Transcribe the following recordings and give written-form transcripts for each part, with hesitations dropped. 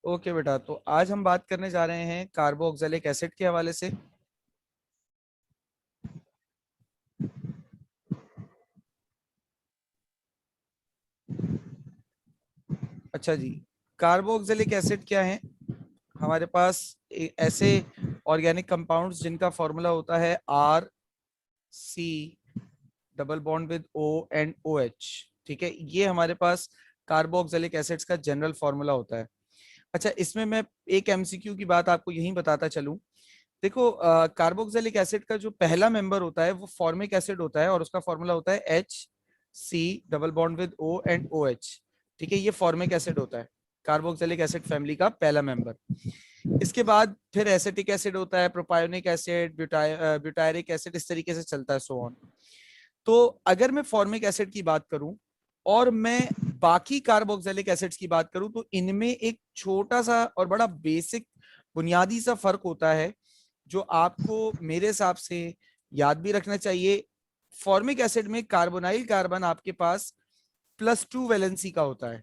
Okay बेटा, तो आज हम बात करने जा रहे हैं कार्बोक्सिलिक एसिड के हवाले से। अच्छा जी, कार्बोक्सिलिक एसिड क्या है? हमारे पास ऐसे ऑर्गेनिक कंपाउंड्स जिनका फॉर्मूला होता है R C double bond with O and O H. ठीक है, ये हमारे पास कार्बोक्सिलिक एसिड्स का जनरल फॉर्मूला होता है। अच्छा, इसमें मैं एक एमसीक्यू की बात आपको यहीं बताता चलूं। देखो, कार्बोक्सिलिक एसिड का जो पहला मेंबर होता है वो फॉर्मिक एसिड होता है और उसका फॉर्मूला होता है H C double bond with O and O H. ठीक है, ये फॉर्मिक एसिड होता है, कार्बोक्सिलिक एसिड फैमिली का पहला मेंबर। इसके बाद फिर एसिटिक एसिड होता है, प्रोपायोनिक एसिड, ब्यूटायरिक एसिड, इस तरीके से चलता है, सो ऑन। तो अगर मैं फॉर्मिक एसिड की बात करूं और मैं बाकी कार्बोक्सिलिक एसिड्स की बात करूं, तो इनमें एक छोटा सा और बड़ा बेसिक बुनियादी सा फर्क होता है जो आपको मेरे हिसाब से याद भी रखना चाहिए। फॉर्मिक एसिड में कार्बोनाइल कार्बन आपके पास +2 वैलेंसी का होता है,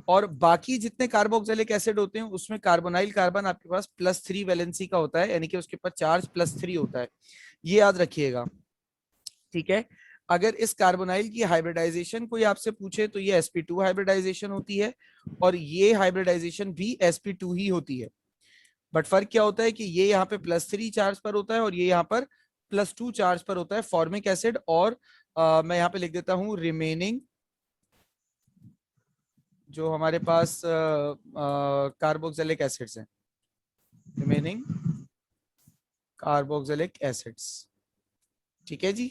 और बाकी जितने कार्बोक्सिलिक एसिड होते हैं उसमें कार्बोनाइल कार्बन आपके पास +3 वैलेंसी का होता है, यानी कि उसके ऊपर चार्ज +3 होता है। ये याद रखिएगा। ठीक है, अगर इस कार्बोनाइल की हाइब्रिडाइजेशन कोई आपसे पूछे तो ये sp2 हाइब्रिडाइजेशन होती है, और ये हाइब्रिडाइजेशन भी sp2 ही होती है। बट फर्क क्या होता है कि ये यहाँ पे +3 चार्ज पर होता है और ये यहाँ पर +2 चार्ज पर होता है फॉर्मिक एसिड। और मैं यहाँ पे लिख देता हूँ रिमेनिंग जो हमारे पास कार्बोक्सिलिक एसिड्स हैं, रिमेनिंग कार्बोक्सिलिक एसिड्स। ठीक है जी,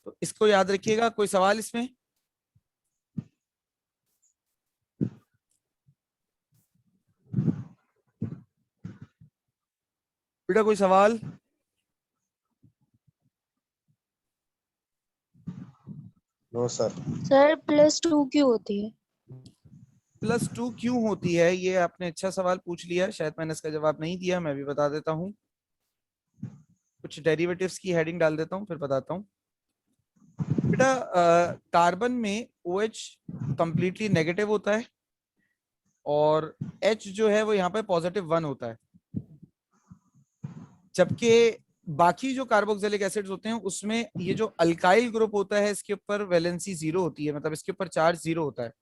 तो इसको याद रखिएगा। कोई सवाल इसमें? बेटा कोई सवाल? No sir. सर +2 क्यों होती है? +2 क्यों होती है, ये आपने अच्छा सवाल पूछ लिया। शायद मैंने इसका जवाब नहीं दिया, मैं भी बता देता हूँ। कुछ डेरिवेटिव्स की हेडिंग डाल देता हूँ फिर बताता हूँ। बेटा, कार्बन में OH कंप्लीटली नेगेटिव होता है और H जो है वो यहाँ पे +1 होता है, जबकि बाकी जो कार्बोक्सिलिक एसिड्स होते हैं उसमें ये जो अल्काइल ग्रुप होता है इसके ऊपर वैलेंसी 0 होती है, मतलब इसके ऊपर चार्ज 0 होता है,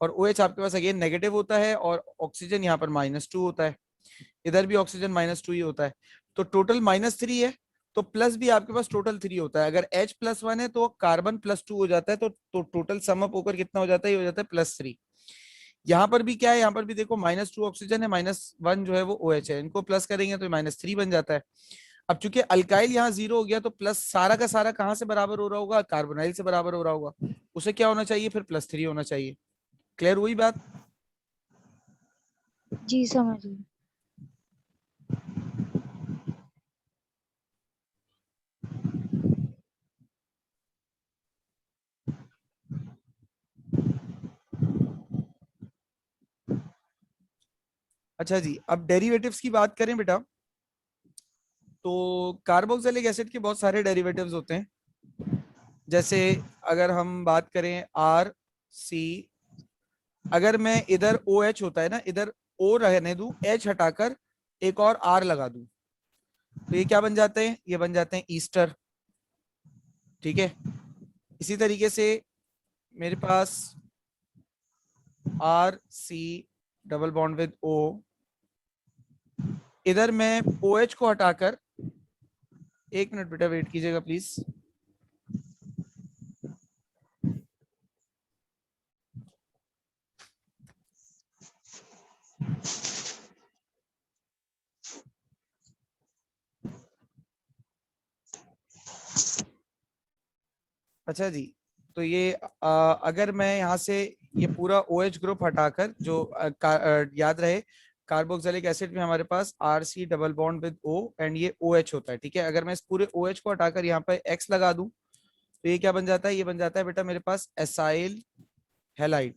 और OH आपके पास अगेन नेगेटिव होता है, और ऑक्सीजन यहाँ पर -2 होता है। इधर भी ऑक्सीजन -2 ही होता है, तो टोटल -3 है। तो प्लस भी आपके पास टोटल 3 होता है। अगर H+1 है तो कार्बन +2 हो जाता है, तो टोटल सम अप होकर कितना हो जाता है? ये हो जाता है +3। यहाँ पर भी क्या है, यहाँ पर भी देखो -2 ऑक्सीजन है, -1 जो है वो OH है, इनको प्लस करेंगे तो -3 बन जाता है। अब चूंकि अल्काइल यहाँ 0 हो गया तो प्लस सारा का सारा कहाँ से बराबर हो रहा होगा? कार्बोनाइल से बराबर हो रहा होगा। उसे क्या होना चाहिए फिर? +3 होना चाहिए। क्लियर हुई बात? जी समझ गई। अच्छा जी, अब डेरिवेटिव्स की बात करें बेटा, तो कार्बोक्सिलिक एसिड के बहुत सारे डेरिवेटिव्स होते हैं। जैसे अगर हम बात करें आर सी, अगर मैं इधर ओ एच होता है ना, इधर ओ रहने दूं, एच हटाकर एक और आर लगा दूं, तो ये क्या बन जाते हैं? ये बन जाते हैं ईस्टर। ठीक है, इसी तरीके से मेरे पास R C double bond with O, इधर मैं ओ एच को हटाकर, एक मिनट बेटा वेट कीजिएगा प्लीज। अच्छा जी, तो ये अगर मैं यहाँ से ये पूरा OH ग्रुप हटाकर, जो याद रहे कार्बोक्सिलिक एसिड में हमारे पास R C double bond with O and ये OH होता है। ठीक है, अगर मैं इस पूरे OH को हटाकर यहाँ पे X लगा दूं तो ये क्या बन जाता है? ये बन जाता है बेटा मेरे पास एसाइल हैलाइड।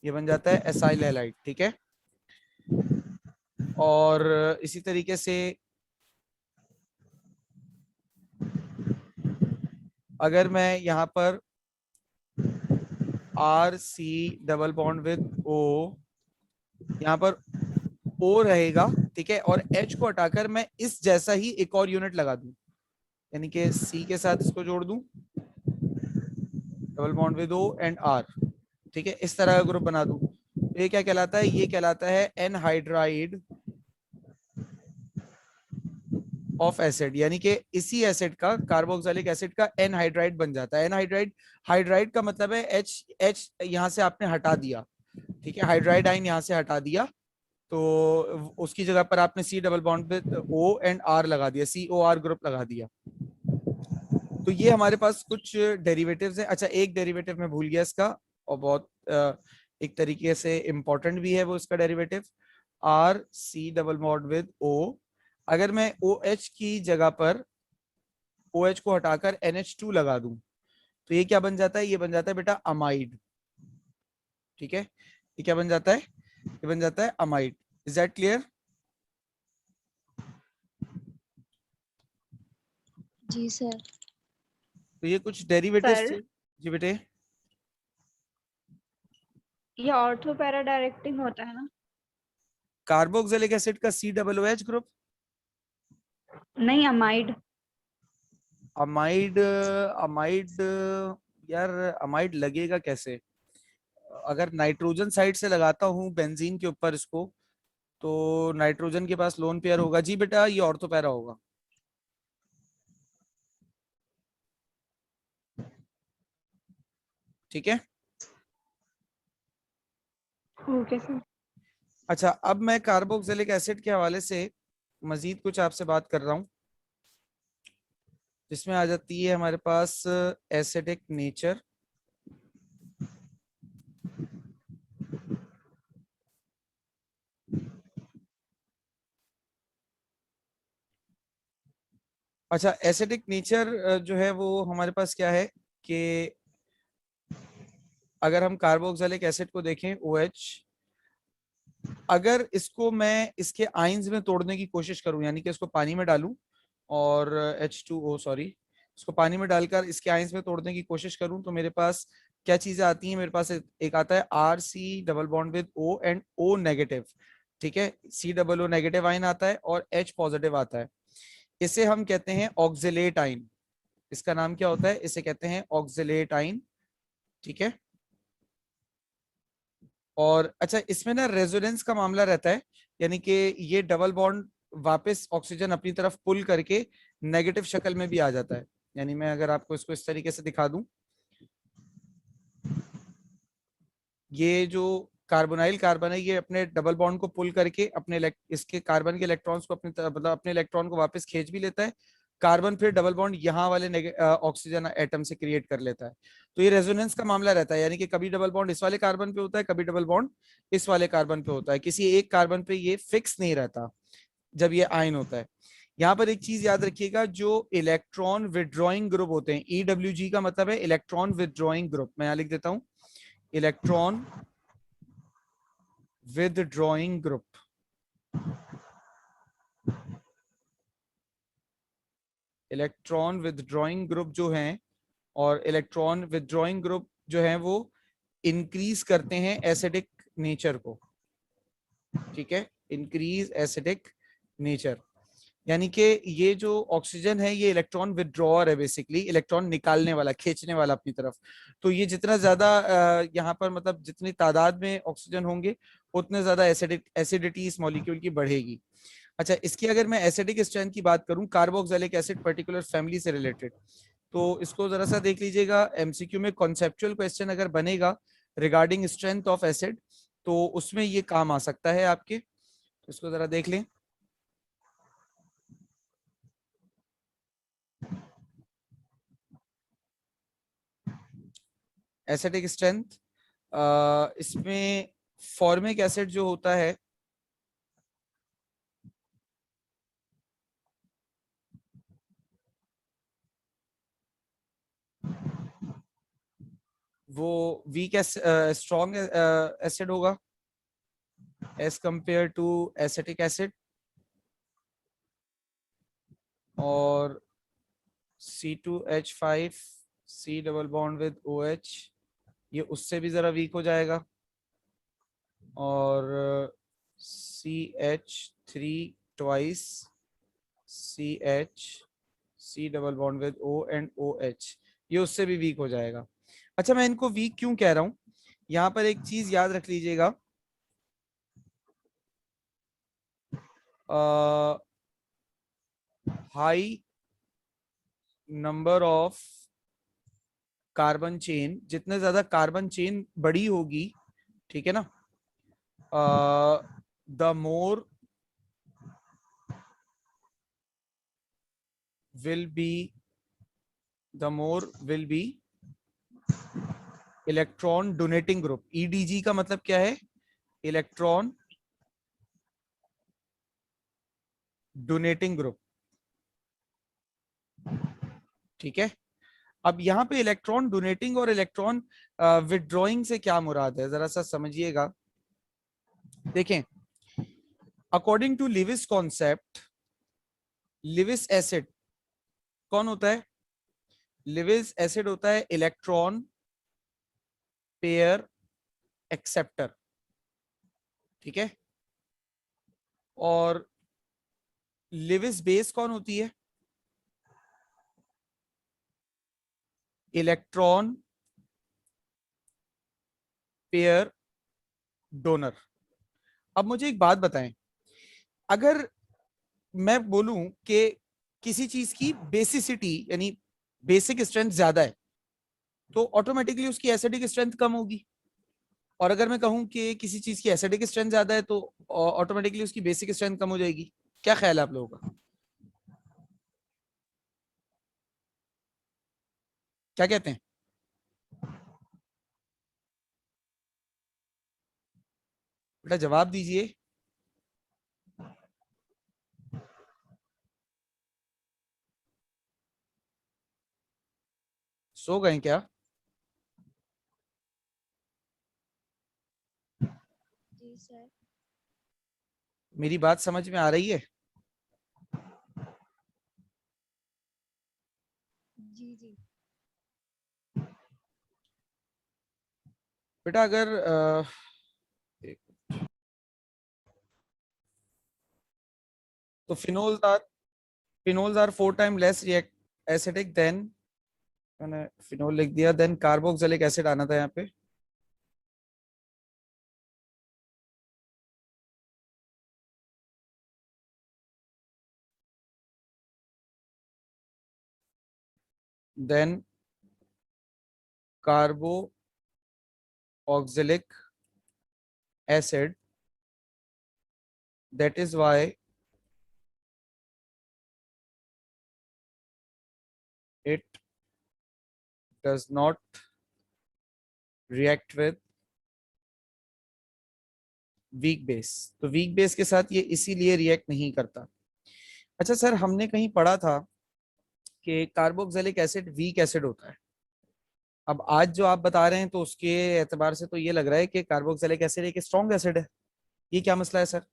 ये बन जाता है एसाइल हैलाइड। ठीक है, और इसी तरीके से अगर मैं यहाँ पर R C double bond with O यहाँ पर O रहेगा, ठीक है, और H को हटाकर मैं इस जैसा ही एक और यूनिट लगा दूं, यानी कि C के साथ इसको जोड़ दूं, double bond with O and R, ठीक है, इस तरह का ग्रुप बना दूं, तो ये क्या कहलाता है, ये कहलाता है एनहाइड्राइड ऑफ एसिड, यानी कि इसी एसिड का, कार्बोक्सिलिक एसिड का एनहाइड्राइड बन जाता है। एनहाइड्राइड, हाइड्राइड का मतलब है एच, एच यहां से आपने हटा दिया, ठीक है, हाइड्राइड आइन यहां से हटा दिया, तो उसकी जगह पर आपने सी डबल बॉन्ड पे ओ एंड आर लगा दिया, सी ओ आर ग्रुप लगा दिया। तो ये हमारे पास कुछ डेरिवेटिव्स हैं। अच्छा, एक डेरिवेटिव मैं भूल गया इसका, और बहुत एक तरीके से इंपॉर्टेंट भी है वो इसका derivative, R C double bond with O, अगर मैं ओ एच की जगह पर ओ एच को हटाकर NH2 लगा दूं, तो ये क्या बन जाता है, ये बन जाता है बेटा अमाइड, ठीक है, ये क्या बन जाता है, ये बन जाता है अमाइड। Is that clear? जी सर। तो ये कुछ डेरिवेटिव्स थे सर, जी बेटे। ये ऑर्थो पैरा डायरेक्टिंग होता है ना? कार्बोक्सिलिक एसिड का COOH ग्रुप, नहीं, अमाइड। अमाइड, अमाइड, यार अमाइड लगेगा कैसे, अगर नाइट्रोजन साइड से लगाता हूँ बेंजीन के ऊपर इसको, तो नाइट्रोजन के पास लोन पेयर होगा जी बेटा, ये ऑर्थो पैरा होगा। ठीक है, ओके सर। अच्छा, अब मैं कार्बोक्सिलिक एसिड के हवाले से मजीद कुछ आपसे बात कर रहा हूँ, जिसमें आ जाती है हमारे पास एसिडिक नेचर। अच्छा, एसिडिक नेचर जो है वो हमारे पास क्या है कि अगर हम कार्बोक्सिलिक एसिड को देखें OH, अगर इसको मैं इसके आयंस में तोड़ने की कोशिश करूं, यानी कि इसको पानी में डालूं और H2O, सॉरी, इसको पानी में डालकर इसके आयंस में तोड़ने की कोशिश करूं, तो मेरे पास क्या चीजें आती हैं, मेरे पास एक आता है RC double bond with O and O negative, ठीक है, COO नेगेटिव आयन आता है और H पॉजिटिव आता है, इसे हम कहते हैं ऑक्सिलेट आयन। इसका नाम क्या होता है, इसे कहते हैं ऑक्सिलेट आयन, ठीक है। और अच्छा, इसमें ना रेजोनेंस का मामला रहता है, यानी कि ये डबल बॉन्ड वापस ऑक्सीजन अपनी तरफ पुल करके नेगेटिव शक्ल में भी आ जाता है, यानी मैं अगर आपको इसको इस तरीके से दिखा दूं, ये जो कार्बोनाइल कार्बन है, ये अपने डबल बॉन्ड को पुल करके अपने इसके कार्बन के इलेक्ट्रॉन्स को अपनी तरफ, मतलब अपने इलेक्ट्रॉन को वापस खींच भी लेता है, कार्बन फिर डबल बॉन्ड यहाँ वाले ऑक्सीजन एटम से क्रिएट कर लेता है। तो ये रेजोनेंस का मामला रहता है, यानी कि कभी डबल बॉन्ड इस वाले कार्बन पे होता है, कभी डबल बॉन्ड इस वाले कार्बन पे होता है, किसी एक कार्बन पे ये फिक्स नहीं रहता जब ये आयन होता है। यहाँ पर एक चीज याद रखिएगा, जो इलेक्ट्रॉन विड्रॉइंग ग्रुप होते हैं, EWG का मतलब है इलेक्ट्रॉन विड्रॉइंग ग्रुप, मैं यहाँ लिख देता हूँ, electron withdrawing group, electron withdrawing group जो हैं, और इलेक्ट्रॉन विदड्रॉइंग ग्रुप जो हैं वो इंक्रीज करते हैं एसिडिक नेचर को, ठीक है, इंक्रीज एसिडिक नेचर, यानी कि ये जो ऑक्सीजन है ये इलेक्ट्रॉन विदड्रॉअर है, बेसिकली इलेक्ट्रॉन निकालने वाला, खींचने वाला अपनी तरफ। तो ये जितना ज्यादा यहाँ पर मतलब जितनी तादाद में ऑक्सीजन होंगे, उतने ज्यादा एसिडिटी इस मॉलिक्यूल की बढ़ेगी। अच्छा, इसकी अगर मैं एसिडिक स्ट्रेंथ की बात करूं, कार्बोक्सिलिक एसिड पर्टिकुलर फैमिली से रिलेटेड, तो इसको जरा सा देख लीजिएगा, एमसीक्यू में कॉन्सेप्चुअल क्वेश्चन अगर बनेगा रिगार्डिंग स्ट्रेंथ ऑफ एसिड, तो उसमें ये काम आ सकता है आपके, तो इसको जरा देख लें। एसिडिक स्ट्रेंथ, इसमें फॉर्मिक एसिड जो होता है, वो वीक स्ट्रॉन्ग एसिड होगा as compare to acetic acid, और C2H5 C double bond with OH, ये उससे भी जरा वीक हो जाएगा। और CH3 twice CH, C double bond with O and OH, ये उससे भी वीक हो जाएगा। अच्छा, मैं इनको वीक क्यों कह रहा हूं, यहां पर एक चीज याद रख लीजिएगा, high number of carbon chain, जितने ज्यादा कार्बन चेन बड़ी होगी, ठीक है ना, the more will be electron donating group. EDG का मतलब क्या है, इलेक्ट्रॉन डोनेटिंग ग्रुप, ठीक है। अब यहाँ पे इलेक्ट्रॉन डोनेटिंग और इलेक्ट्रॉन विदड्रॉइंग से क्या मुराद है, जरा सा समझिएगा। देखें, according to Lewis concept, Lewis acid कौन होता है, लिविस एसिड होता है इलेक्ट्रॉन पेयर एक्सेप्टर, ठीक है। और लिविस बेस कौन होती है, इलेक्ट्रॉन पेयर डोनर। अब मुझे एक बात बताएं, अगर मैं बोलूं कि किसी चीज की बेसिसिटी यानी बेसिक स्ट्रेंथ ज्यादा है, तो ऑटोमेटिकली उसकी एसिडिक स्ट्रेंथ कम होगी। और अगर मैं कहूं कि किसी चीज की एसिडिक स्ट्रेंथ ज्यादा है, तो ऑटोमेटिकली उसकी बेसिक स्ट्रेंथ कम हो जाएगी। क्या ख्याल है आप लोगों का, क्या कहते हैं? बेटा जवाब दीजिए। सो गए क्या? जी सर। मेरी बात समझ में आ रही है? जी जी। बेटा अगर तो phenols are 4 time less react acidic than, मैंने फिनोल लिख दिया, देन कार्बोक्सिलिक एसिड आना था यहाँ पे। Then carboxylic acid, that is why it does not react with weak base. तो वीक बेस के साथ ये इसीलिए रिएक्ट नहीं करता। अच्छा सर, हमने कहीं पढ़ा था कि कार्बोक्सिलिक एसिड वीक एसिड होता है। अब आज जो आप बता रहे हैं, तो उसके एतबार से तो ये लग रहा है कि कार्बोक्सिलिक एसिड एक स्ट्रॉन्ग एसिड है। ये क्या मसला है सर?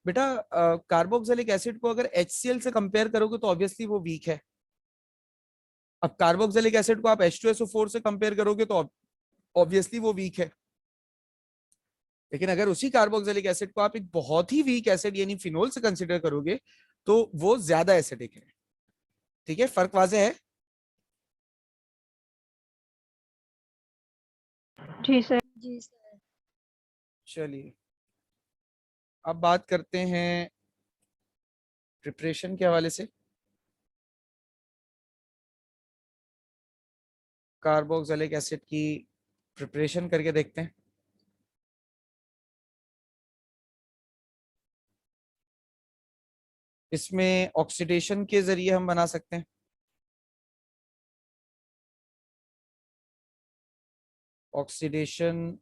बेटा कार्बोक्सिलिक एसिड को अगर HCl से कंपेयर करोगे तो ऑब्वियसली वो वीक है। अब कार्बोक्सिलिक एसिड को आप H2SO4 से कंपेयर करोगे तो ऑब्वियसली वो वीक है। लेकिन अगर उसी कार्बोक्सिलिक एसिड को आप एक बहुत ही वीक एसिड यानी फिनोल से कंसीडर करोगे, तो वो ज्यादा एसिडिक है। ठीक है, फर्क वाज़ेह है? जी सर। जी सर। चलिए, अब बात करते हैं प्रिपरेशन के हवाले से। कार्बोक्सिलिक एसिड की प्रिपरेशन करके देखते हैं। इसमें ऑक्सीडेशन के जरिए हम बना सकते हैं। ऑक्सीडेशन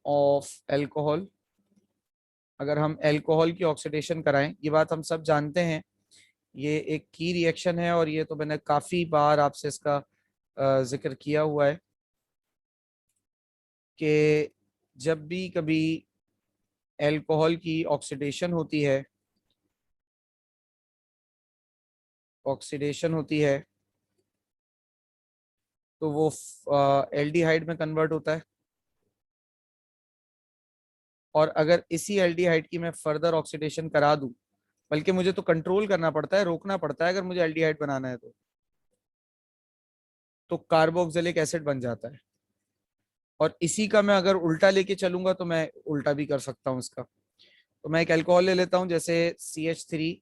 ऑफ एल्कोहल, अगर हम एल्कोहल की ऑक्सीडेशन कराएं, ये बात हम सब जानते हैं, ये एक की रिएक्शन है, और ये तो मैंने काफी बार आपसे इसका जिक्र किया हुआ है कि जब भी कभी एल्कोहल की ऑक्सीडेशन होती है तो वो एल्डिहाइड में कन्वर्ट होता है। और अगर इसी एल्डिहाइड की मैं फर्दर ऑक्सीडेशन करा दूं, बल्कि मुझे तो कंट्रोल करना पड़ता है, रोकना पड़ता है अगर मुझे एल्डिहाइड बनाना है तो कार्बोक्सिलिक एसिड बन जाता है। और इसी का मैं अगर उल्टा लेके चलूंगा तो मैं उल्टा भी कर सकता हूं इसका। तो मैं एक अल्कोहल ले लेता हूं, जैसे CH3,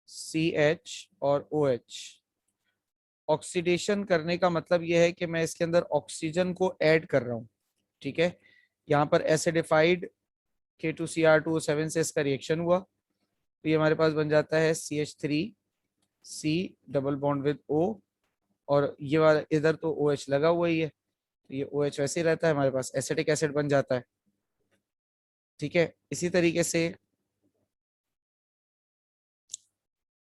CH और OH। ऑक्सीडेशन करने का मतलब यह है कि मैं इसके अंदर ऑक्सीजन को ऐड कर रहा हूं। ठीक है, यहाँ पर एसिडिफाइड K2Cr2O7 से इसका रिएक्शन हुआ, तो ये हमारे पास बन जाता है CH3C double bond with O, और ये वाला इधर तो OH लगा हुआ ही है, तो ये OH वैसे ही रहता है, हमारे पास एसिटिक एसिड बन जाता है। ठीक है, इसी तरीके से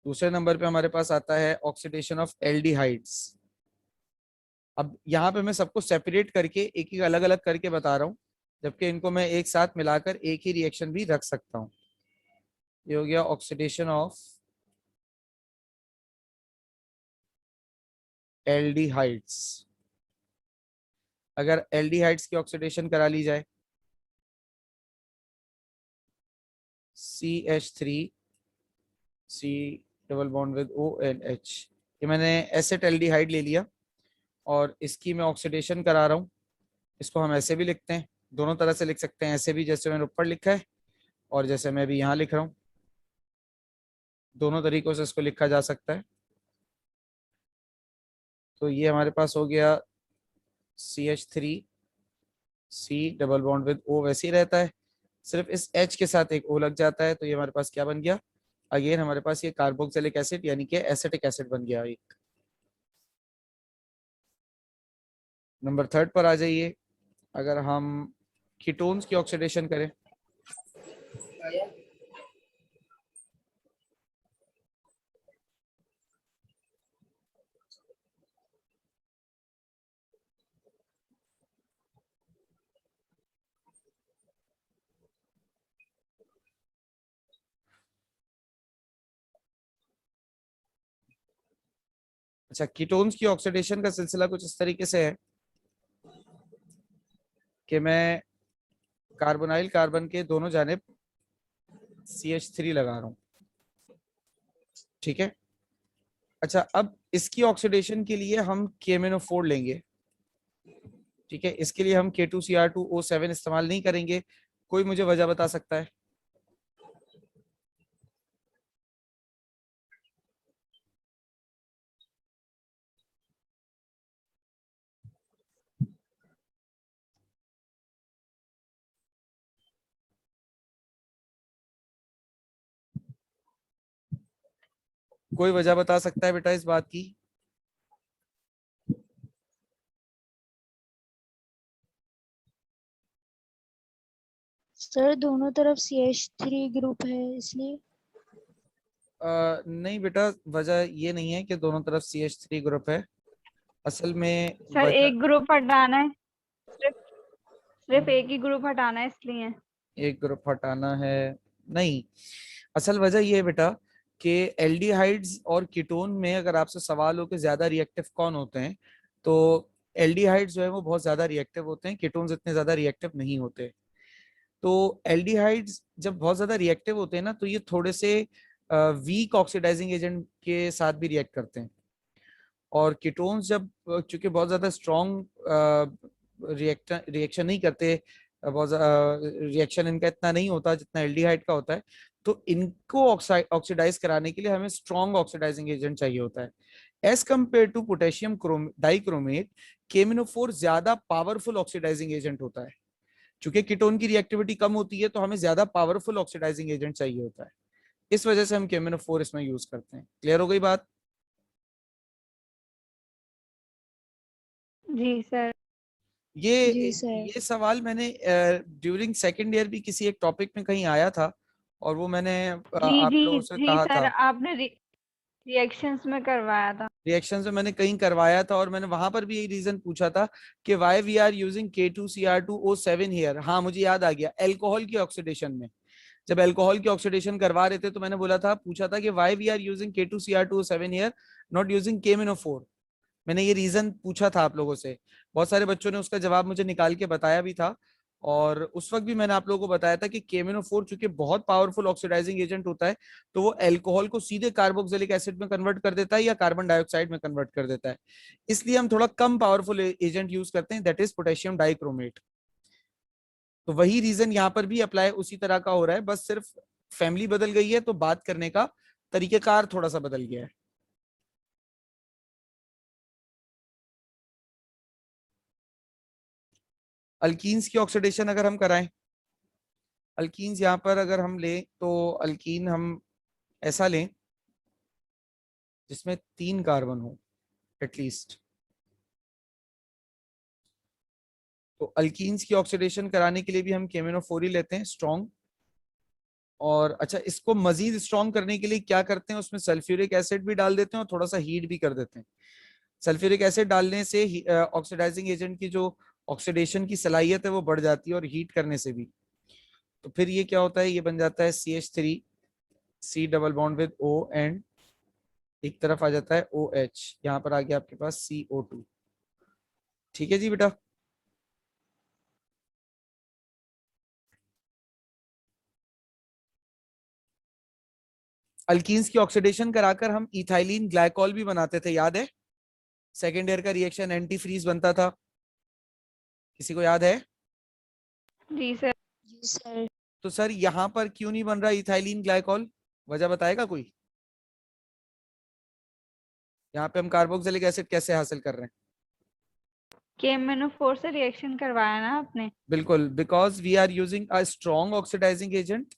दूसरे नंबर पे हमारे पास आता है ऑक्सीडेशन ऑफ एल्डिहाइड्स। अब यहाँ पे मैं सबको सेपरेट करके एक एक अलग अलग करके बता रहा हूँ, जबकि इनको मैं एक साथ मिलाकर एक ही रिएक्शन भी रख सकता हूँ। ये हो गया ऑक्सीडेशन ऑफ एल्डिहाइड्स। अगर एल्डिहाइड्स की ऑक्सीडेशन करा ली जाए, CH3C double bond with ONH, ये मैंने एसिड एल्डिहाइड ले लिया और इसकी मैं ऑक्सीडेशन करा रहा हूँ। इसको हम ऐसे भी लिखते हैं, दोनों तरह से लिख सकते हैं, ऐसे भी जैसे मैंने ऊपर लिखा है और जैसे मैं भी यहाँ लिख रहा हूँ, दोनों तरीकों से इसको लिखा जा सकता है। तो ये हमारे पास हो गया CH3C double bond with O, वैसे ही रहता है, सिर्फ इस H के साथ एक O लग जाता है, तो ये हमारे पास क्या बन गया, अगेन हमारे पास ये कार्बोक्सिलिक एसिड यानी कि एसिटिक एसिड बन गया एक। नंबर थर्ड पर आ जाइए। अगर हम कीटोन्स की ऑक्सीडेशन करें, अच्छा, कीटोन्स की ऑक्सीडेशन का सिलसिला कुछ इस तरीके से है कि मैं कार्बोनाइल कार्बन के दोनों जानिब CH3 लगा रहा हूं। ठीक है, अच्छा अब इसकी ऑक्सीडेशन के लिए हम KMnO4 लेंगे। ठीक है, इसके लिए हम K2Cr2O7 इस्तेमाल नहीं करेंगे। कोई मुझे वजह बता सकता है? कोई वजह बता सकता है बेटा इस बात की? सर दोनों तरफ CH3 ग्रुप है इसलिए। नहीं बेटा, वजह ये नहीं है कि दोनों तरफ CH3 ग्रुप है। असल में सर वजह, एक ग्रुप हटाना है, सिर्फ सिर्फ एक ही ग्रुप हटाना है इसलिए। एक ग्रुप हटाना है? नहीं, असल वजह ये है बेटा कि एल्डिहाइड्स और कीटोन में अगर आपसे सवाल हो कि ज्यादा रिएक्टिव कौन होते हैं, तो एल्डिहाइड्स जो है वो बहुत ज्यादा रिएक्टिव होते हैं, कीटोन्स इतने ज्यादा रिएक्टिव नहीं होते। तो एल्डिहाइड्स जब बहुत ज्यादा रिएक्टिव होते हैं ना, तो ये थोड़े से वीक ऑक्सीडाइजिंग एजेंट के साथ भी रिएक्ट करते हैं। और कीटोन्स जब चूंकि बहुत ज्यादा स्ट्रॉन्ग रिएक्शन नहीं करते, बहुत रिएक्शन इनका इतना नहीं होता जितना एल्डिहाइड का होता है, तो इनको ऑक्सीडाइज कराने के लिए हमें स्ट्रॉन्ग ऑक्सीडाइजिंग एजेंट चाहिए होता है। As compare to potassium dichromate, KMnO4 ज्यादा पावरफुल ऑक्सीडाइजिंग एजेंट होता है। चूंकि कीटोन की रिएक्टिविटी कम होती है, तो हमें ज्यादा पावरफुल ऑक्सीडाइजिंग एजेंट चाहिए होता है। इस वजह से हम KMnO4 इसमें यूज करते हैं। क्लियर हो गई बात? जी सर। ये जी सर। ये सवाल मैंने ड्यूरिंग सेकेंड ईयर भी किसी एक टॉपिक में कहीं आया था, और वो मैंने जी आप जी लोगों से जी कहा सर, था। आपने रिएक्शंस में करवाया था। रिएक्शंस में मैंने कहीं करवाया था, और मैंने वहां पर भी यही रीजन पूछा था कि why we are using K2Cr2O7 here. हाँ, मुझे याद आ गया, एल्कोहल की ऑक्सीडेशन में जब एल्कोहल की ऑक्सीडेशन करवा रहे थे, तो मैंने बोला था, पूछा था कि why we are using K2Cr2O7 here, not using KMnO4। मैंने ये रीजन पूछा था आप लोगों से, बहुत सारे बच्चों ने उसका जवाब मुझे निकाल के बताया भी था, और उस वक्त भी मैंने आप लोगों को बताया था कि KMnO4 चूंकि बहुत पावरफुल ऑक्सीडाइजिंग एजेंट होता है, तो वो अल्कोहल को सीधे कार्बोक्सिलिक एसिड में कन्वर्ट कर देता है या कार्बन डाइऑक्साइड में कन्वर्ट कर देता है। इसलिए हम थोड़ा कम पावरफुल एजेंट यूज करते हैं, दैट इज पोटेशियम डाइक्रोमेट। तो वही रीजन यहाँ पर भी अप्लाई उसी तरह का हो रहा है, बस सिर्फ फैमिली बदल गई है तो बात करने का तरीकेकार थोड़ा सा बदल गया है। अल्कीन्स की ऑक्सीडेशन अगर हम कराएं, अल्कीन्स यहाँ पर अगर हम लें तो अल्कीन हम ऐसा लें जिसमें 3 कार्बन हो एटलीस्ट। तो अल्कीन्स की ऑक्सीडेशन कराने के लिए भी हम KMnO4 ही लेते हैं स्ट्रॉन्ग। और अच्छा, इसको मजीद स्ट्रॉन्ग करने के लिए क्या करते हैं, उसमें सल्फ्यूरिक एसिड भी डाल देते हैं और थोड़ा सा हीट भी कर देते हैं। सल्फ्यूरिक एसिड डालने से ऑक्सीडाइजिंग एजेंट की जो ऑक्सीडेशन की सलाहियत है वो बढ़ जाती है, और हीट करने से भी। तो फिर ये क्या होता है, ये बन जाता है CH3, C double bond with O, and एक तरफ आ जाता है OH, यहाँ पर आ गया आपके पास CO2। ठीक है जी बेटा। अल्कीन्स की ऑक्सीडेशन कराकर हम इथाइलिन ग्लाइकॉल भी बनाते थे, याद है? सेकेंड ईयर का रिएक्शन एंटी फ्रीज बनता था, किसी को याद है? जी सर। जी सर। तो सर यहाँ पर क्यों नहीं बन रहा इथाइलिन ग्लाइकॉल, वजह बताएगा कोई? यहाँ पे हम कार्बोक्सिलिक एसिड कैसे हासिल कर रहे हैं? KMnO4 से रिएक्शन करवाया ना आपने। बिल्कुल, because we are using a strong oxidising agent.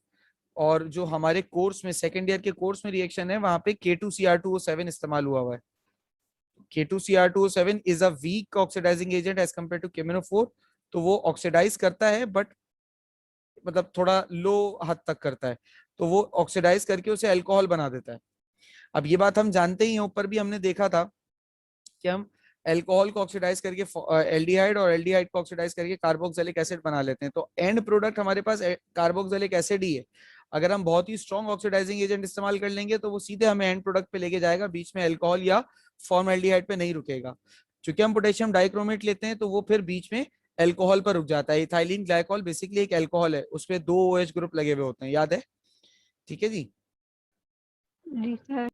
और जो हमारे कोर्स में सेकेंड ईयर के कोर्स में रिएक्शन है वहां पे K2Cr2O7 इस्तेमाल हुआ है। K2Cr2O7 is a weak oxidising agent as compare to KMnO4। तो वो ऑक्सीडाइज करता है बट मतलब थोड़ा लो हद तक करता है, तो वो ऑक्सीडाइज करके उसे अल्कोहल बना देता है। अब ये बात हम जानते ही हैं, ऊपर भी हमने देखा था कि हम अल्कोहल को ऑक्सीडाइज करके एल्डिहाइड और एल्डिहाइड को ऑक्सीडाइज करके कार्बोक्सिलिक एसिड बना लेते हैं, तो एंड प्रोडक्ट हमारे पास कार्बोक्सिलिक एसिड ही है। अगर हम बहुत ही स्ट्रॉन्ग ऑक्सीडाइजिंग एजेंट इस्तेमाल कर लेंगे तो वो सीधे हमें एंड प्रोडक्ट पे लेके जाएगा, बीच में अल्कोहल या फॉर्मल्डिहाइड पे नहीं रुकेगा। चूंकि हम पोटेशियम डाइक्रोमेट लेते हैं तो वो फिर बीच में अल्कोहल पर रुक जाता है। इथाइलिन ग्लाइकॉल बेसिकली एक अल्कोहल है, उसपे 2 OH ग्रुप लगे हुए होते हैं, याद है? ठीक है जी। जी सर।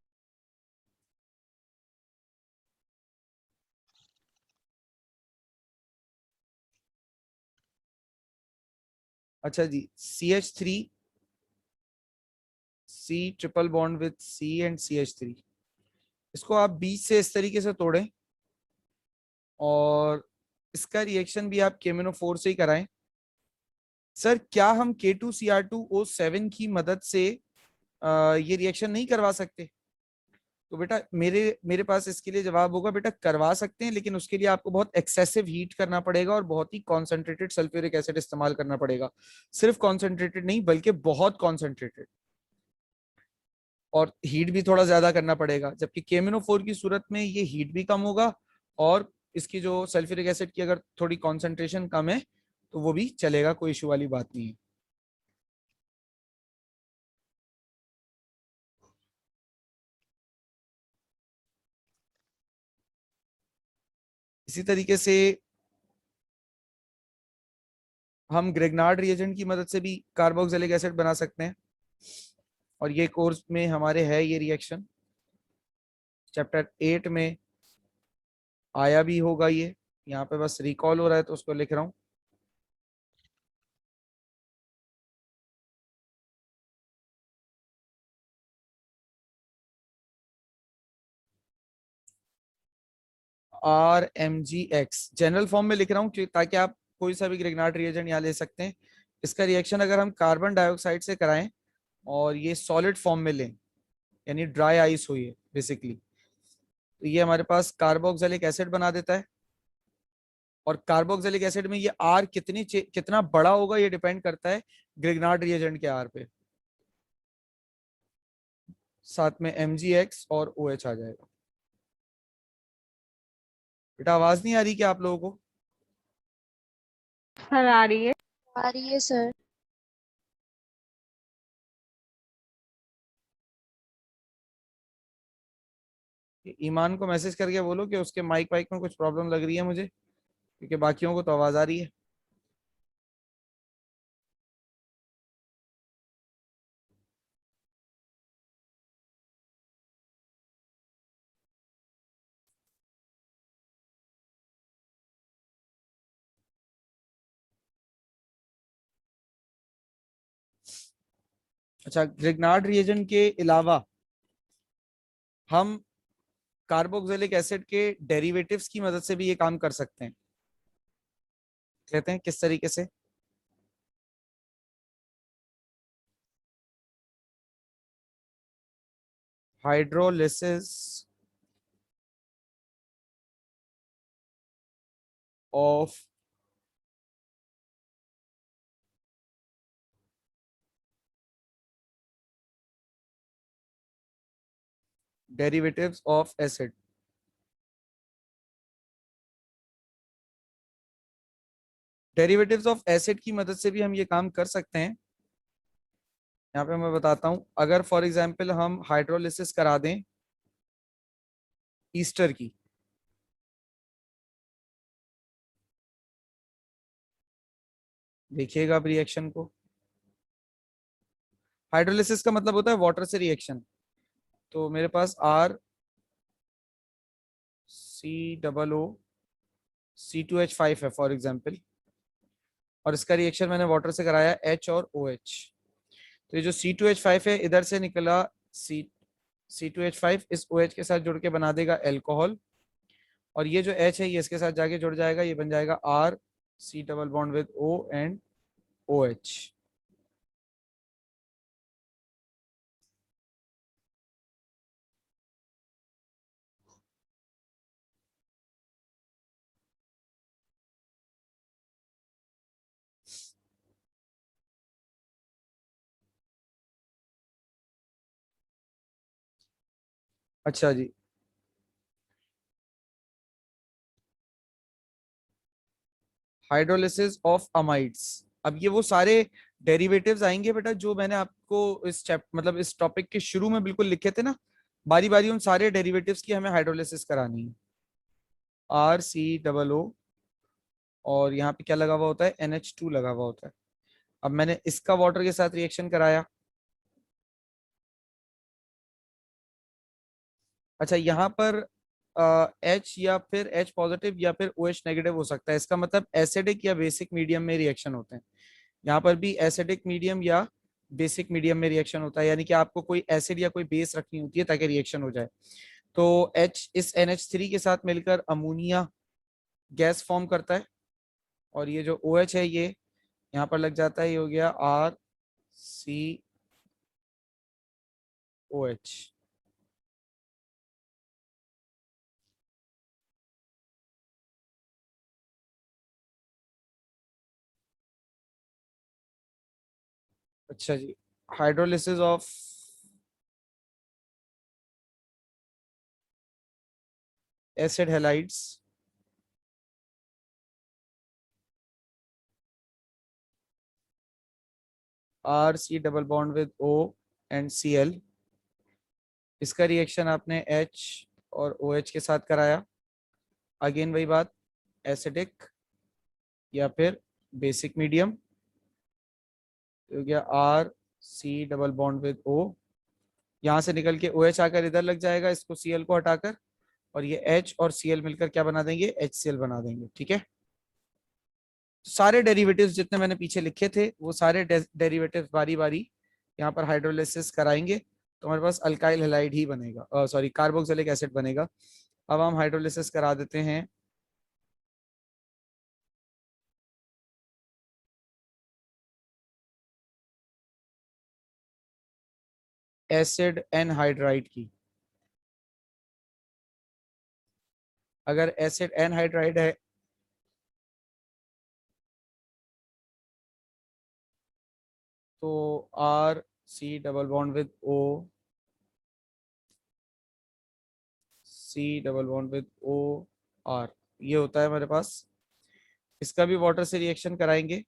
अच्छा जी, CH3, C triple bond with C and CH3, इसको आप बीच से इस तरीके से तोड़ें और इसका रिएक्शन भी आप KMnO4 से ही कराएं। सर क्या हम K2Cr2O7 की मदद से ये रिएक्शन नहीं करवा सकते? तो बेटा मेरे मेरे पास इसके लिए जवाब होगा, बेटा करवा सकते हैं, लेकिन उसके लिए आपको बहुत एक्सेसिव हीट करना पड़ेगा और बहुत ही कॉन्सेंट्रेटेड सल्फ्यूरिक एसिड इस्तेमाल करना पड़ेगा। सिर्फ कॉन्सेंट्रेटेड नहीं बल्कि बहुत कॉन्सेंट्रेटेड, और हीट भी थोड़ा ज्यादा करना पड़ेगा। जबकि KMnO4 की सूरत में ये हीट भी कम होगा, और इसकी जो सल्फ्यूरिक एसिड की अगर थोड़ी कॉन्सेंट्रेशन कम है तो वो भी चलेगा, कोई इशू वाली बात नहीं है। इसी तरीके से हम ग्रेगनार्ड रिएजेंट की मदद से भी कार्बोक्सिलिक एसिड बना सकते हैं, और ये कोर्स में हमारे है ये रिएक्शन, चैप्टर 8 में आया भी होगा ये, यहाँ पे बस रिकॉल हो रहा है तो उसको लिख रहा हूँ। RMgX जनरल फॉर्म में लिख रहा हूँ ताकि आप कोई सा भी ग्रेगनार्ड रिएजेंट यहाँ ले सकते हैं। इसका रिएक्शन अगर हम कार्बन डाइऑक्साइड से कराएं और ये सॉलिड फॉर्म में लें, यानी ड्राई आइस हुई है बेसिकली, तो ये हमारे पास कार्बोक्सिलिक एसिड बना देता है। और कार्बोक्सिलिक एसिड में ये आर कितना बड़ा होगा ये डिपेंड करता है ग्रिग्नार्ड रिएजेंट के आर पे। साथ में MgX और OH आ जाएगा। बेटा आवाज नहीं आ रही क्या आप लोगों को? सर आ रही है। आ रही है सर। ईमान को मैसेज करके बोलो कि उसके माइक वाइक में कुछ प्रॉब्लम लग रही है मुझे, क्योंकि बाकियों को तो आवाज आ रही है। अच्छा, ग्रिग्नार्ड रिएजेंट के अलावा हम कार्बोक्सिलिक एसिड के डेरिवेटिव्स की मदद से भी ये काम कर सकते हैं। कहते हैं किस तरीके से? Hydrolysis of derivatives of acid. Derivatives of acid की मदद से भी हम ये काम कर सकते हैं। यहाँ पे मैं बताता हूं, अगर फॉर एग्जांपल हम हाइड्रोलिसिस करा दें ईस्टर की, देखिएगा आप रिएक्शन को। हाइड्रोलिसिस का मतलब होता है वाटर से रिएक्शन। तो मेरे पास RCOO C2H5 है फॉर एग्जांपल, और इसका रिएक्शन मैंने वाटर से कराया H और OH। तो ये जो C2H5 है इधर से निकला C2H5 इस OH के साथ जुड़ के बना देगा एल्कोहल, और ये जो H है ये इसके साथ जाके जुड़ जाएगा, ये बन जाएगा RC double bond with O and OH। अच्छा जी, हाइड्रोलिसिस ऑफ अमाइड्स। अब ये वो सारे डेरिवेटिव्स आएंगे बेटा जो मैंने आपको इस मतलब इस टॉपिक के शुरू में बिल्कुल लिखे थे ना, बारी बारी उन सारे डेरिवेटिव्स की हमें हाइड्रोलिसिस करानी है। RCOO, और यहाँ पे क्या लगा हुआ होता है, NH2 लगा हुआ होता है। अब मैंने इसका वाटर के साथ रिएक्शन कराया। अच्छा, यहाँ पर H या फिर H पॉजिटिव या फिर OH नेगेटिव हो सकता है, इसका मतलब एसिडिक या बेसिक मीडियम में रिएक्शन होते हैं। यहाँ पर भी एसिडिक मीडियम या बेसिक मीडियम में रिएक्शन होता है, यानी कि आपको कोई एसिड या कोई बेस रखनी होती है ताकि रिएक्शन हो जाए। तो H इस NH3 के साथ मिलकर अमोनिया गैस फॉर्म करता है, और ये जो OH है ये यहाँ पर लग जाता है, ये हो गया RCOH। अच्छा जी, hydrolysis of acid halides. RC double bond with O and Cl। इसका रिएक्शन आपने H और OH के साथ कराया। अगेन वही बात, एसिडिक या फिर बेसिक मीडियम, हो गया RC double bond with O। यहाँ से निकल के OH आकर इधर लग जाएगा, इसको Cl को हटाकर, और ये H और Cl मिलकर क्या बना देंगे, HCl बना देंगे। ठीक है, सारे डेरिवेटिव्स जितने मैंने पीछे लिखे थे वो सारे डेरिवेटिव्स बारी बारी यहाँ पर हाइड्रोलिसिस कराएंगे, तो हमारे पास अल्काइल हैलाइड ही बनेगा, सॉरी कार्बोक्सिलिक एसिड बनेगा। अब हम हाइड्रोलिसिस करा देते हैं एसिड एनहाइड्राइड की। अगर एसिड एनहाइड्राइड है तो RC double bond with O, C double bond with OR, ये होता है हमारे पास। इसका भी वाटर से रिएक्शन कराएंगे,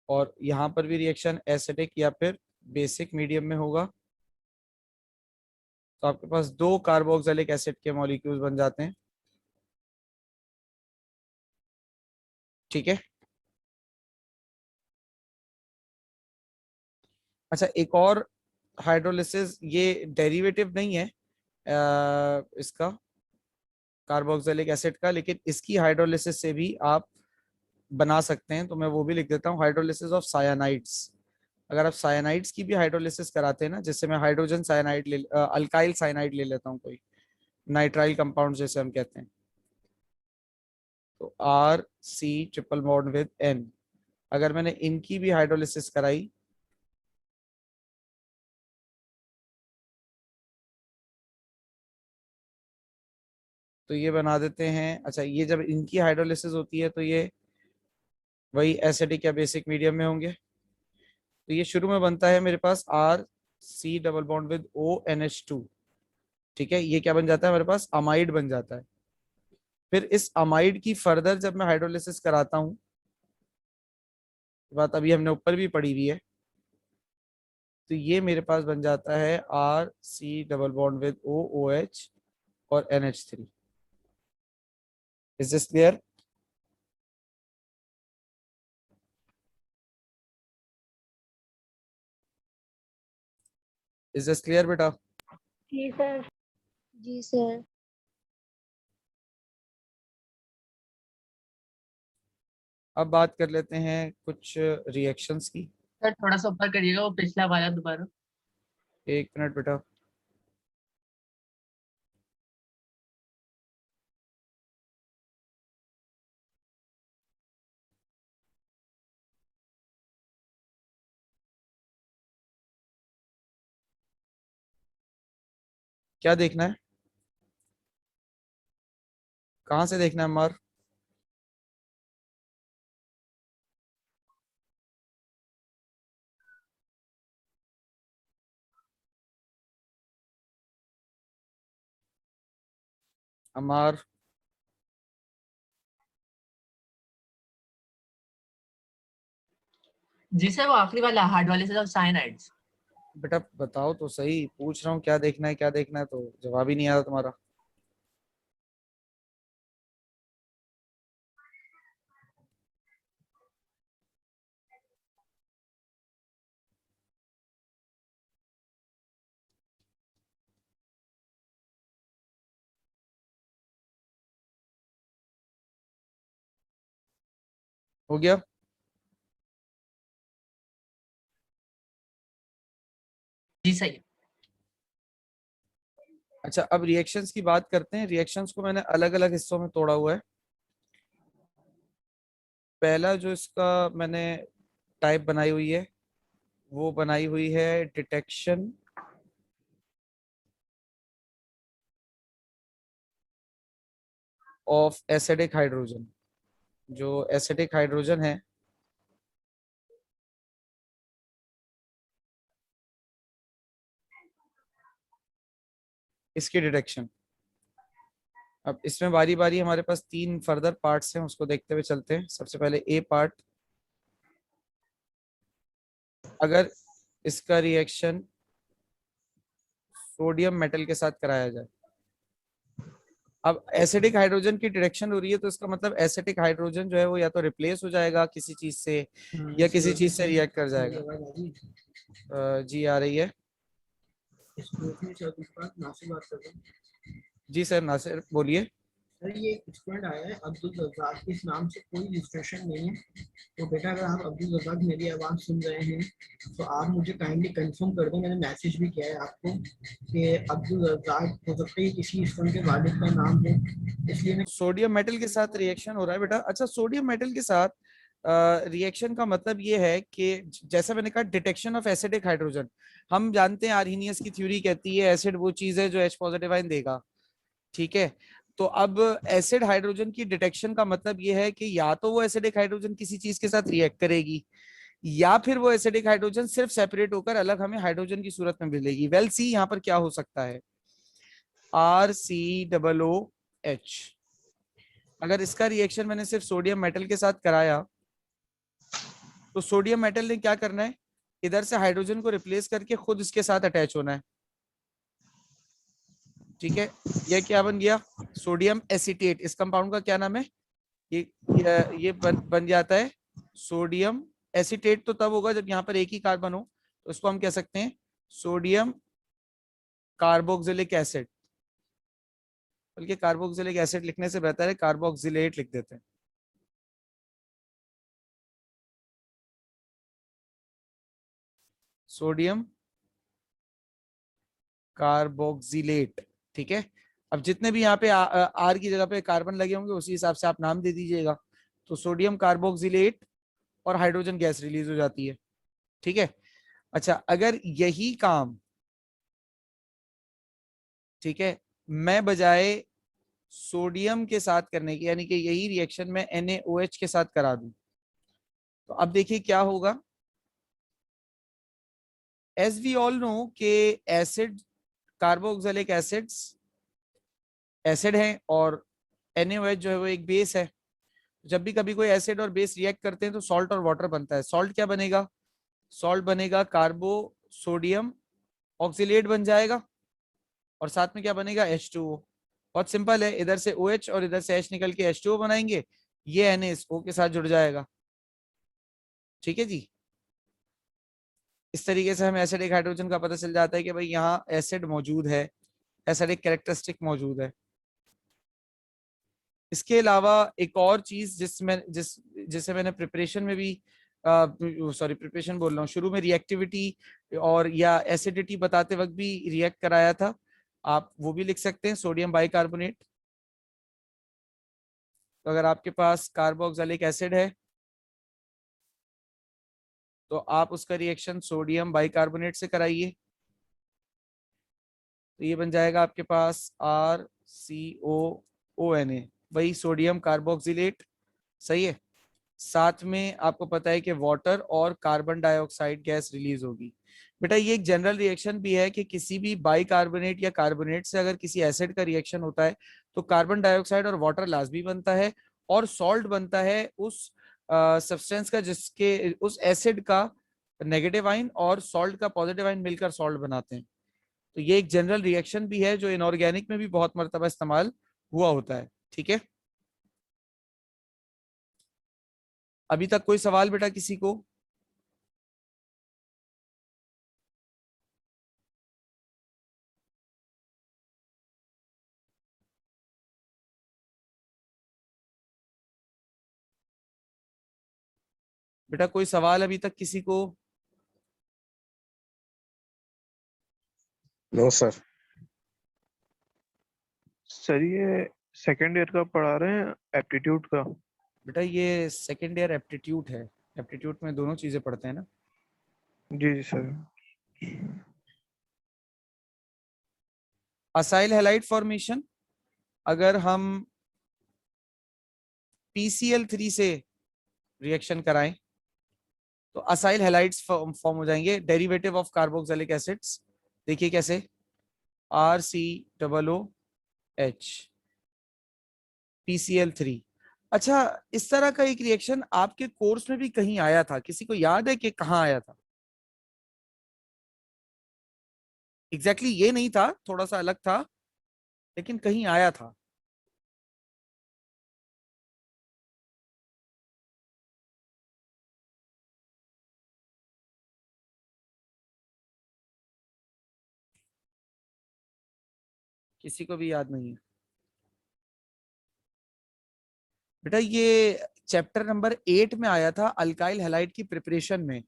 और यहाँ पर भी रिएक्शन एसिडिक या फिर बेसिक मीडियम में होगा। तो आपके पास दो कार्बोक्सिलिक एसिड के मॉलिक्यूल्स बन जाते हैं। ठीक है, अच्छा एक और हाइड्रोलिसिस, ये डेरिवेटिव नहीं है इसका कार्बोक्सिलिक एसिड का, लेकिन इसकी हाइड्रोलिसिस से भी आप बना सकते हैं, तो मैं वो भी लिख देता हूँ, हाइड्रोलिसिस ऑफ सायानाइड्स। अगर आप सायानाइड्स की भी हाइड्रोलिसिस कराते हैं ना, जैसे मैं हाइड्रोजन साइनाइड अल्काइल साइनाइड ले लेता हूँ, कोई नाइट्राइल कंपाउंड जैसे हम कहते हैं, तो RC triple bond with N, अगर मैंने इनकी भी हाइड्रोलिसिस कराई तो ये बना देते हैं। अच्छा, ये जब इनकी हाइड्रोलिसिस होती है तो ये वही एसिडिक या बेसिक मीडियम में होंगे। तो ये शुरू में बनता है मेरे पास RC double bond with ONH2। ठीक है, ये क्या बन जाता है मेरे पास, अमाइड बन जाता है। फिर इस अमाइड की फर्दर जब मैं हाइड्रोलिसिस कराता हूँ, बात अभी हमने ऊपर भी पढ़ी हुई है, तो ये मेरे पास बन जाता है RC double bond with OOH और NH3। Is this clear? Is this clear बेटा? जी सर। जी सर। अब बात कर लेते हैं कुछ रिएक्शंस की। सर थोड़ा सा ऊपर करिएगा, वो पिछला वाला दोबारा। एक मिनट बेटा। क्या देखना है, कहाँ से देखना है अमर? अमर, जी सर, वो आखिरी वाला हाइड्रोलिसिस ऑफ साइनाइड्स। बेटा बताओ तो सही, पूछ रहा हूँ क्या देखना है क्या देखना है, तो जवाब ही नहीं आ रहा तुम्हारा। हो गया? जी सही। अच्छा, अब रिएक्शंस की बात करते हैं। रिएक्शंस को मैंने अलग अलग हिस्सों में तोड़ा हुआ है। पहला जो इसका मैंने टाइप बनाई हुई है, वो बनाई हुई है डिटेक्शन ऑफ एसिडिक हाइड्रोजन। जो एसिडिक हाइड्रोजन है, इसकी डिटेक्शन। अब इसमें बारी बारी हमारे पास 3 फर्दर पार्ट्स हैं, उसको देखते हुए चलते हैं। सबसे पहले ए पार्ट, अगर इसका रिएक्शन सोडियम मेटल के साथ कराया जाए। अब एसिडिक हाइड्रोजन की डिटेक्शन हो रही है, तो इसका मतलब एसिडिक हाइड्रोजन जो है वो या तो रिप्लेस हो जाएगा किसी चीज से या किसी चीज से रिएक्ट कर जाएगा। जी आ रही है। जी सर, नासिर बोलिए। सर ये एक स्टूडेंट आया है अब्दुल रज़ाक, इस नाम से कोई रजिस्ट्रेशन नहीं है। तो बेटा अगर आप अब्दुल रज़ाक मेरी आवाज़ सुन रहे हैं तो आप मुझे काइंडली कंफर्म कर दें। मैंने मैसेज भी किया है आपको कि अब्दुल रज़ाक हो सकता है किसी स्टूडेंट के वालिद का नाम हो, इसलिए मैं सोडियम मेटल के साथ रिएक्शन हो रहा है बेटा। अच्छा, सोडियम मेटल के साथ रिएक्शन का मतलब ये है कि जैसा मैंने कहा डिटेक्शन ऑफ एसिडिक हाइड्रोजन। हम जानते हैं आर्हीनियस की थ्योरी कहती है एसिड वो चीज है जो H पॉजिटिव आयन देगा। ठीक है, तो अब एसिड हाइड्रोजन की डिटेक्शन का मतलब ये है कि या तो वो एसिडिक हाइड्रोजन किसी चीज के साथ रिएक्ट करेगी, या फिर वो एसिडिक हाइड्रोजन सिर्फ सेपरेट होकर अलग हमें हाइड्रोजन की सूरत में मिलेगी। वेल सी यहाँ पर क्या हो सकता है, RCOOH। अगर इसका रिएक्शन मैंने सिर्फ सोडियम मेटल के साथ कराया, तो सोडियम मेटल ने क्या करना है, इधर से हाइड्रोजन को रिप्लेस करके खुद इसके साथ अटैच होना है। ठीक है, यह क्या बन गया, सोडियम एसीटेट। इस कंपाउंड का क्या नाम है, ये बन जाता है सोडियम एसीटेट। तो तब होगा जब यहाँ पर एक ही कार्बन हो, तो उसको हम कह सकते हैं सोडियम कार्बोक्सिलिक एसिड। बल्कि कार्बोक्सिलिक एसिड लिखने से बेहतर है कार्बोक्सिलेट लिख देते हैं। Sodium carboxylate. ठीक है, अब जितने भी यहाँ पे आर की जगह पे कार्बन लगे होंगे उसी हिसाब से आप नाम दे दीजिएगा। तो सोडियम कार्बोक्सिलेट और हाइड्रोजन गैस रिलीज हो जाती है। ठीक है, अच्छा अगर यही काम, ठीक है, मैं बजाय सोडियम के साथ करने की, यानी कि यही रिएक्शन में NaOH के साथ करा दूं, तो अब देखिए क्या होगा। एज वी ऑल नो के एसिड, कार्बोक्सिलिक एसिड्स एसिड है और NaOH जो है वो एक बेस है। जब भी कभी कोई एसिड और बेस रिएक्ट करते हैं तो सॉल्ट और वाटर बनता है। सॉल्ट क्या बनेगा, सॉल्ट बनेगा कार्बो सोडियम ऑक्सिलेट बन जाएगा, और साथ में क्या बनेगा, H2O। बहुत सिंपल है, इधर से OH और इधर से H निकल के H2O बनाएंगे, ये NaO के साथ जुड़ जाएगा। ठीक है जी, इस तरीके से हमें एसिडिक हाइड्रोजन का पता चल जाता है कि भाई यहाँ एसिड मौजूद है, एसिडिक कैरेक्टरिस्टिक मौजूद है। इसके अलावा एक और चीज जिसे मैंने प्रिपरेशन में भी, सॉरी प्रिपरेशन बोल रहा हूँ, शुरू में रिएक्टिविटी और या एसिडिटी बताते वक्त भी रिएक्ट कराया था, आप वो भी लिख सकते हैं, सोडियम बाइकार्बोनेट। तो अगर आपके पास कार्बोक्सिलिक एसिड है तो आप उसका रिएक्शन सोडियम बाइकार्बोनेट से कराइए, तो ये बन जाएगा आपके पास RCOONA, वही सोडियम कार्बोक्सिलेट। सही है, साथ में आपको पता है कि वाटर और कार्बन डाइऑक्साइड गैस रिलीज होगी। बेटा ये एक जनरल रिएक्शन भी है कि किसी भी बाइकार्बोनेट या कार्बोनेट से अगर किसी एसिड का रिएक्शन होता है तो कार्बन डाइऑक्साइड और वाटर लाजमी बनता है, और सॉल्ट बनता है उस सब्सटेंस का जिसके, उस एसिड का नेगेटिव आइन और सॉल्ट का पॉजिटिव आइन मिलकर सॉल्ट बनाते हैं। तो ये एक जनरल रिएक्शन भी है जो इनऑर्गेनिक में भी बहुत मर्तबा इस्तेमाल हुआ होता है। ठीक है, अभी तक कोई सवाल बेटा किसी को? बेटा कोई सवाल अभी तक किसी को? No sir. सर ये सेकेंड ईयर का पढ़ा रहे हैं एप्टीट्यूड का। बेटा ये सेकेंड ईयर एप्टीट्यूड है, एप्टीट्यूड में दोनों चीजें पढ़ते हैं ना। जी जी सर। असाइल हैलाइड फॉर्मेशन, अगर हम PCl3 से रिएक्शन कराएं तो असाइल हैलाइड्स फॉर्म हो जाएंगे, डेरिवेटिव ऑफ कार्बोक्सिलिक एसिड्स। देखिए कैसे, RCOOH PCl3। अच्छा, इस तरह का एक रिएक्शन आपके कोर्स में भी कहीं आया था, किसी को याद है कि कहाँ आया था? एग्जैक्टली ये नहीं था, थोड़ा सा अलग था, लेकिन कहीं आया था। किसी को भी याद नहीं है? बेटा ये चैप्टर नंबर 8 में आया था, अल्काइल हैलाइड की प्रिपरेशन में।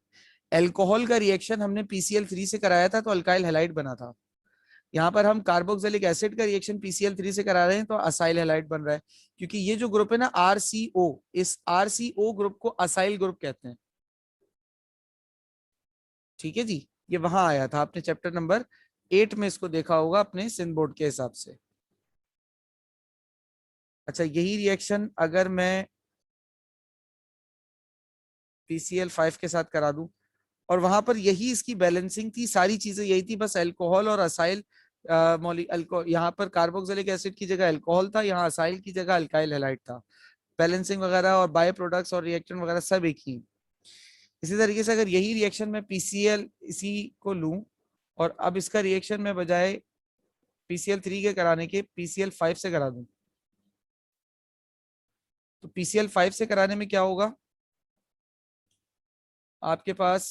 एल्कोहल का रिएक्शन हमने PCl3 से कराया था तो अल्काइल हैलाइड बना था। यहाँ पर हम कार्बोक्सिलिक एसिड का रिएक्शन PCl3 से करा रहे हैं तो असाइल हैलाइड बन रहा है, क्योंकि ये जो ग्रुप है ना RCO, इस RCO ग्रुप को असाइल ग्रुप कहते हैं। ठीक है जी, ये वहां आया था, आपने चैप्टर नंबर 8 में इसको देखा होगा अपने सिंध बोर्ड के हिसाब से। अच्छा, यही रिएक्शन अगर मैं PCl5 के साथ करा दूं, और वहां पर यही इसकी बैलेंसिंग थी, सारी चीजें यही थी, बस अल्कोहल और असाइल, यहाँ पर कार्बोक्सिलिक एसिड की जगह अल्कोहल था, यहाँ असाइल की जगह अल्काइल हैलाइड था। बैलेंसिंग वगैरह और बाय प्रोडक्ट्स और रिएक्टेंट वगैरह सब एक ही। इसी तरीके से अगर यही रिएक्शन में PCl इसी को लूं और अब इसका रिएक्शन में बजाय PCl3 के कराने के PCl5 से करा दूं, तो PCl5 से कराने में क्या होगा, आपके पास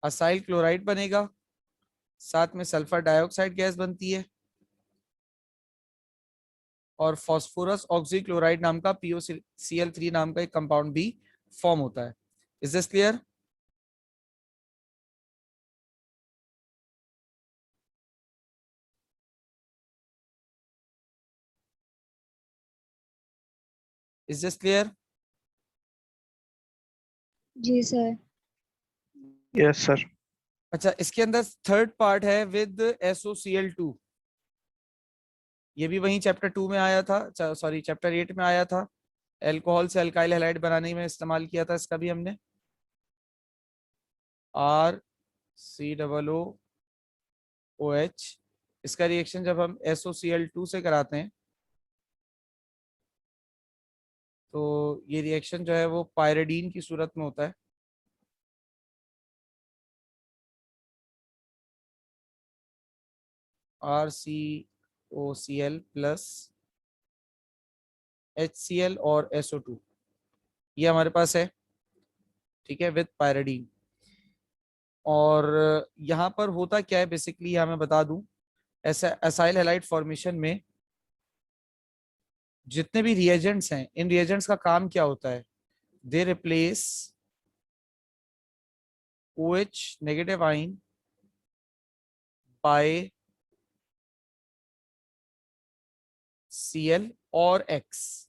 असाइल क्लोराइड बनेगा, साथ में सल्फर डाइऑक्साइड गैस बनती है, और फास्फोरस ऑक्सीक्लोराइड नाम का POCl3 नाम का एक कंपाउंड भी फॉर्म होता है। Is this clear? Is this clear? जी सर। Yes sir. अच्छा, इसके अंदर थर्ड पार्ट है विद SOCl2। ये भी वही चैप्टर 2 में आया था, सॉरी चैप्टर 8 में आया था। अल्कोहल से अल्काइल हैलाइड बनाने में इस्तेमाल किया था इसका भी हमने। RCOOH, इसका रिएक्शन जब हम SOCl2 से कराते हैं तो ये रिएक्शन जो है वो पायरिडीन की सूरत में होता है। RCOCl प्लस HCl और SO2 ये हमारे पास है, ठीक है, विद पायरिडीन। और यहाँ पर होता क्या है बेसिकली, यहाँ मैं बता दूं, ऐसा एसाइल हैलाइड फॉर्मेशन में जितने भी रिएजेंट्स हैं, इन रिएजेंट्स का काम क्या होता है? They replace OH negative ion by Cl और X।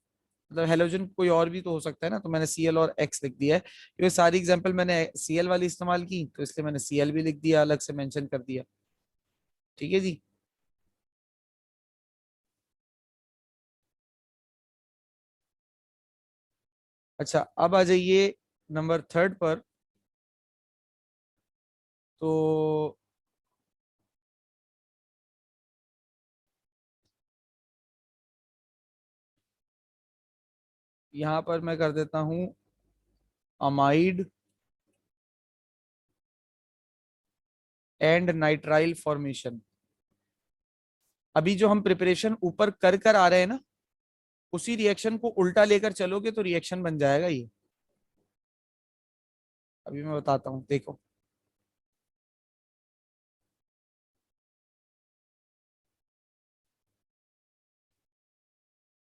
मतलब हेलोजन कोई और भी तो हो सकता है ना, तो मैंने Cl और X लिख दिया है क्योंकि सारी एग्जांपल मैंने Cl वाली इस्तेमाल की, तो इसलिए मैंने Cl भी लिख दिया, अलग से मेंशन कर दिया। ठीक है जी। अच्छा, अब आ जाइए नंबर थर्ड पर। तो यहां पर मैं कर देता हूं अमाइड एंड नाइट्राइल फॉर्मेशन। अभी जो हम प्रिपरेशन ऊपर कर कर आ रहे हैं ना, उसी रिएक्शन को उल्टा लेकर चलोगे तो रिएक्शन बन जाएगा ये। अभी मैं बताता हूं, देखो।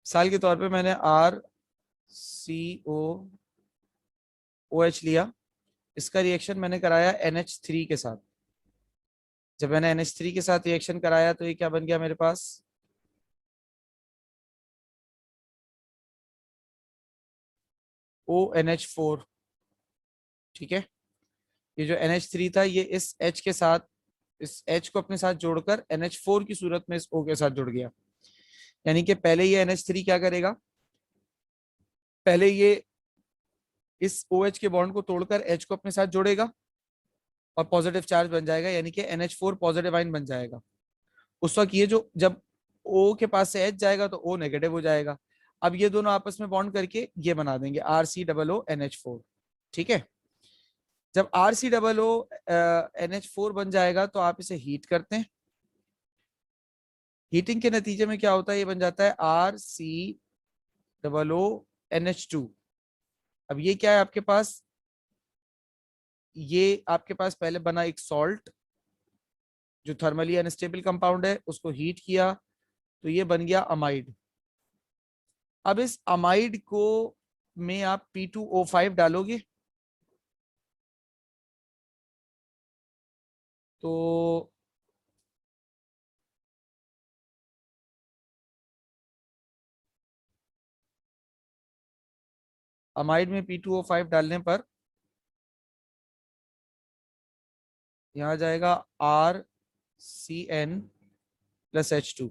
मिसाल के तौर पे मैंने RCOOH लिया, इसका रिएक्शन मैंने कराया NH3 के साथ। जब मैंने NH3 के साथ रिएक्शन कराया तो ये क्या बन गया मेरे पास? ONH4। ठीक है, ये जो NH3 था ये इस H के साथ, इस H को अपने साथ जोड़कर NH4 की सूरत में इस O के साथ जुड़ गया। यानी कि पहले ये NH3 क्या करेगा, पहले ये इस OH के बॉन्ड को तोड़कर H को अपने साथ जोड़ेगा और पॉजिटिव चार्ज बन जाएगा, यानी कि NH4 पॉजिटिव आइन बन जाएगा। उस वक्त ये जो जब O के पास से H जाएगा तो O नेगेटिव हो जाएगा। अब ये दोनों आपस में बॉन्ड करके ये बना देंगे RCOONH4। ठीक है, जब RCOONH4 बन जाएगा तो आप इसे हीट करते हैं। हीटिंग के नतीजे में क्या होता है, ये बन जाता है RCOONH2। अब ये क्या है आपके पास, ये आपके पास पहले बना एक सॉल्ट जो थर्मली अनस्टेबल कंपाउंड है, उसको हीट किया तो ये बन गया अमाइड। अब इस अमाइड को में आप P2O5 डालोगे तो अमाइड में P2O5 डालने पर यहां जाएगा RCN+H2।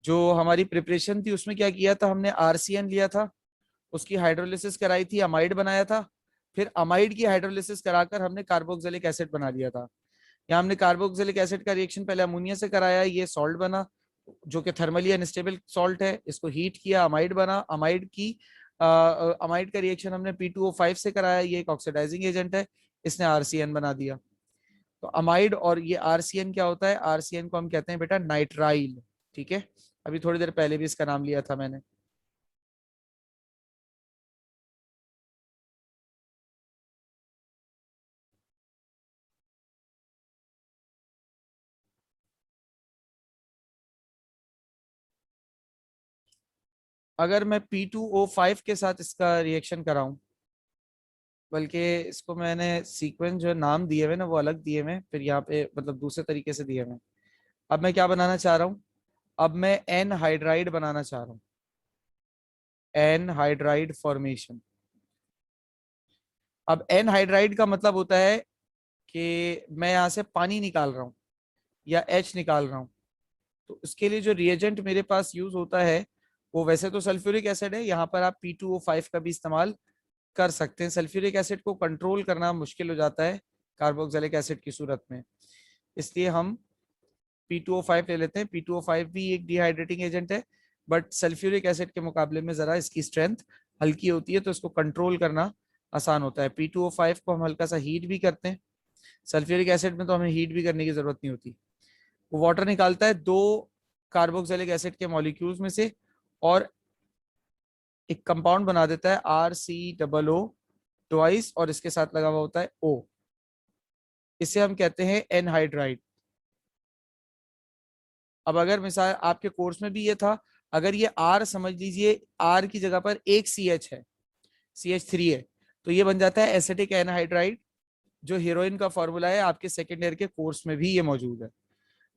जो हमारी प्रिपरेशन थी उसमें क्या किया था हमने, RCN लिया था, उसकी हाइड्रोलिसिस कराई थी, अमाइड बनाया था, फिर अमाइड की हाइड्रोलिसिस कराकर हमने कार्बोक्सिलिक एसिड बना लिया था। यहाँ हमने कार्बोक्सिलिक एसिड का रिएक्शन पहले अमोनिया से कराया, ये सॉल्ट बना जो कि थर्मली अनस्टेबल सॉल्ट है, इसको हीट किया, अमाइड बना। अमाइड का रिएक्शन हमने P2O5 से कराया, ये एक ऑक्सीडाइजिंग एजेंट है, इसने RCN बना दिया। तो अमाइड और ये RCN क्या होता है, RCN को हम कहते हैं बेटा नाइट्राइल। ठीक है, अभी थोड़ी देर पहले भी इसका नाम लिया था मैंने। अगर मैं P2O5 के साथ इसका रिएक्शन कराऊं, बल्कि इसको मैंने सीक्वेंस जो नाम दिए हुए ना वो अलग दिए हुए, फिर यहाँ पे मतलब दूसरे तरीके से दिए हुए। अब मैं क्या बनाना चाह रहा हूँ, अब मैं एन हाइड्राइड बनाना चाह रहा हूँ, एन हाइड्राइड फॉर्मेशन। अब एन हाइड्राइड का मतलब होता है कि मैं यहाँ से पानी निकाल रहा हूँ या एच निकाल रहा हूँ। तो उसके लिए जो रिएजेंट मेरे पास यूज होता है वो वैसे तो सल्फ्यूरिक एसिड है, यहाँ पर आप P2O5 का भी इस्तेमाल कर सकते हैं। सल्फ्यूरिक एसिड को कंट्रोल करना मुश्किल हो जाता है कार्बोक्सिलिक एसिड की सूरत में, इसलिए हम P2O5 ले लेते हैं। P2O5 भी एक डिहाइड्रेटिंग एजेंट है, बट सल्फ्यूरिक एसिड के मुकाबले में जरा इसकी स्ट्रेंथ हल्की होती है, तो इसको कंट्रोल करना आसान होता है। P2O5 को हम हल्का सा हीट भी करते हैं, सल्फ्यूरिक एसिड में तो हमें हीट भी करने की जरूरत नहीं होती। वो वाटर निकालता है दो कार्बोक्सिलिक एसिड के मॉलिक्यूल्स में से और एक कंपाउंड बना देता है RCOO ट्वाइस, और इसके साथ लगा हुआ होता है O। इसे हम कहते हैं एनहाइड्राइड। अब अगर मिसाल आपके कोर्स में भी ये था, अगर ये R समझ लीजिए R की जगह पर एक CH है, CH3 है, तो ये बन जाता है एसिटिक एनहाइड्राइड, जो हीरोइन का फॉर्मूला है। आपके सेकेंड ईयर के कोर्स में भी ये मौजूद है।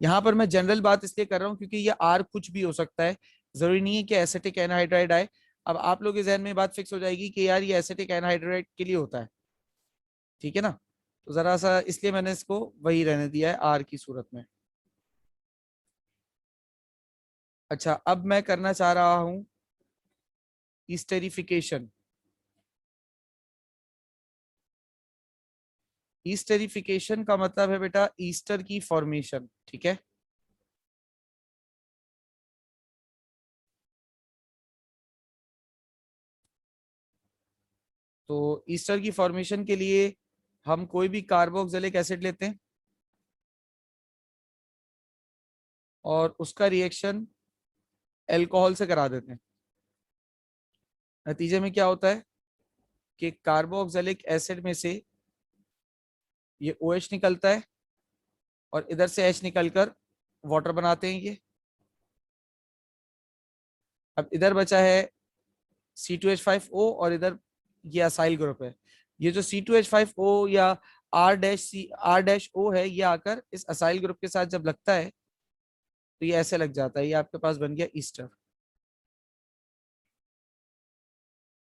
यहाँ पर मैं जनरल बात इसलिए कर रहा हूँ क्योंकि ये R कुछ भी हो सकता है, जरूरी नहीं है कि एसिटिक एनहाइड्राइड आए। अब आप लोग के जहन में बात फिक्स हो जाएगी कि यार ये एसिटिक एनहाइड्राइड के लिए होता है, ठीक है ना। तो जरा सा इसलिए मैंने इसको वही रहने दिया है R की सूरत में। अच्छा, अब मैं करना चाह रहा हूं ईस्टेरिफिकेशन। ईस्टेरिफिकेशन का मतलब है बेटा ईस्टर की फॉर्मेशन, ठीक है। तो ईस्टर की फॉर्मेशन के लिए हम कोई भी कार्बोक्सिलिक एसिड लेते हैं और उसका रिएक्शन अल्कोहल से करा देते हैं। नतीजे में क्या होता है कि कार्बोक्सिलिक एसिड में से ये OH निकलता है और इधर से H निकलकर वाटर बनाते हैं ये। अब इधर बचा है C2H5O और इधर ये असाइल ग्रुप है। ये जो C2H5O या R-O है, ये आकर इस असाइल ग्रुप के साथ जब लगता है तो ये ऐसे लग जाता है। ये आपके पास बन गया ईस्टर।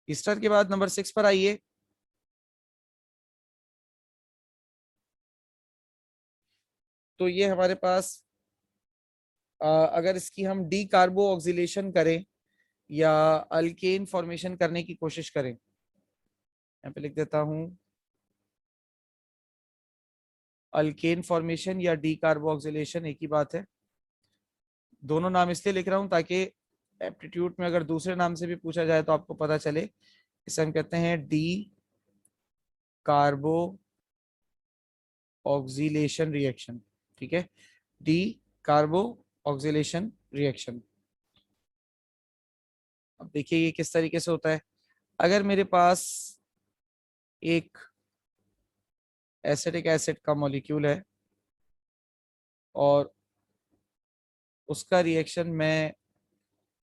ईस्टर के बाद नंबर 6 पर आइए। तो ये हमारे पास अगर इसकी हम डी कार्बो ऑक्सीलेशन करें या अल्केन फॉर्मेशन करने की कोशिश करें, यहाँ पे लिख देता हूं अल्केन फॉर्मेशन या डी कार्बो ऑक्सीलेशन एक ही बात है। दोनों नाम इसलिए लिख रहा हूं ताकि एप्टीट्यूड में अगर दूसरे नाम से भी पूछा जाए तो आपको पता चले। इसे हम कहते हैं डी कार्बो ऑक्सीलेशन रिएक्शन, ठीक है, डी कार्बो ऑक्सीलेशन रिएक्शन। अब देखिए ये किस तरीके से होता है। अगर मेरे पास एक एसिटिक एसिड का मॉलिक्यूल है और उसका रिएक्शन मैं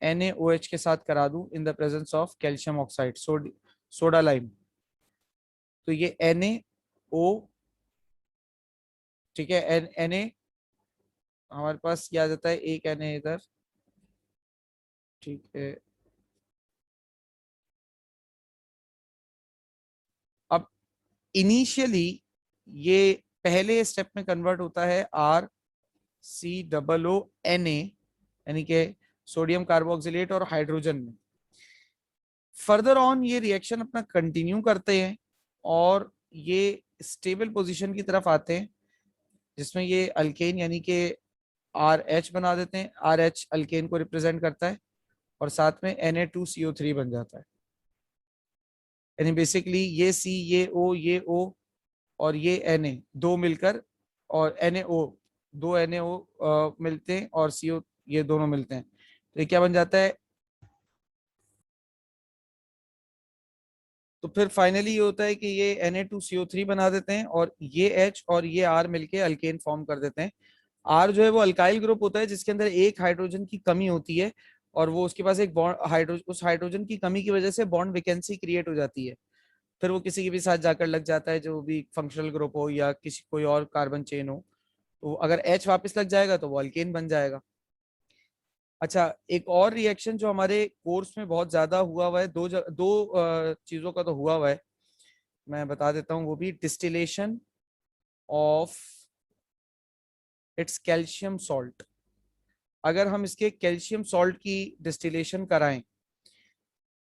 NaOH के साथ करा दूं in the presence of calcium oxide, soda lime, तो ये NaO, ठीक है, Na हमारे पास क्या आ जाता है, एक Na इधर, ठीक है। अब इनिशियली ये पहले स्टेप में कन्वर्ट होता है RCOO-Na यानी कि सोडियम कार्बोक्सिलेट और हाइड्रोजन में। फर्दर ऑन ये रिएक्शन अपना कंटिन्यू करते हैं और ये स्टेबल पोजीशन की तरफ आते हैं, जिसमें ये अल्केन यानी कि RH बना देते हैं। RH अल्केन को रिप्रेजेंट करता है और साथ में Na2CO3 बन जाता है। यानी बेसिकली ये C, ये O और ये Na दो मिलकर, और NaO दो NaO मिलते हैं और CO ये दोनों मिलते हैं, तो ये क्या बन जाता है। तो फिर फाइनली ये होता है कि ये Na2CO3 बना देते हैं और ये H और ये R मिलके अल्केन फॉर्म कर देते हैं। R जो है वो अल्काइल ग्रुप होता है जिसके अंदर एक हाइड्रोजन की कमी होती है और वो उसके पास एक बॉन्ड उस हाइड्रोजन की कमी की वजह से बॉन्ड वैकेंसी क्रिएट हो जाती है, फिर वो किसी के भी साथ जाकर लग जाता है, जो भी फंक्शनल ग्रुप हो या किसी कोई और कार्बन चेन हो, तो अगर H वापस लग जाएगा तो वो अल्केन बन जाएगा। अच्छा, एक और रिएक्शन जो हमारे कोर्स में बहुत ज्यादा हुआ है, दो चीजों का तो हुआ है, मैं बता देता हूँ, वो भी distillation of its calcium salt. अगर हम इसके कैल्शियम सॉल्ट की डिस्टिलेशन कराएं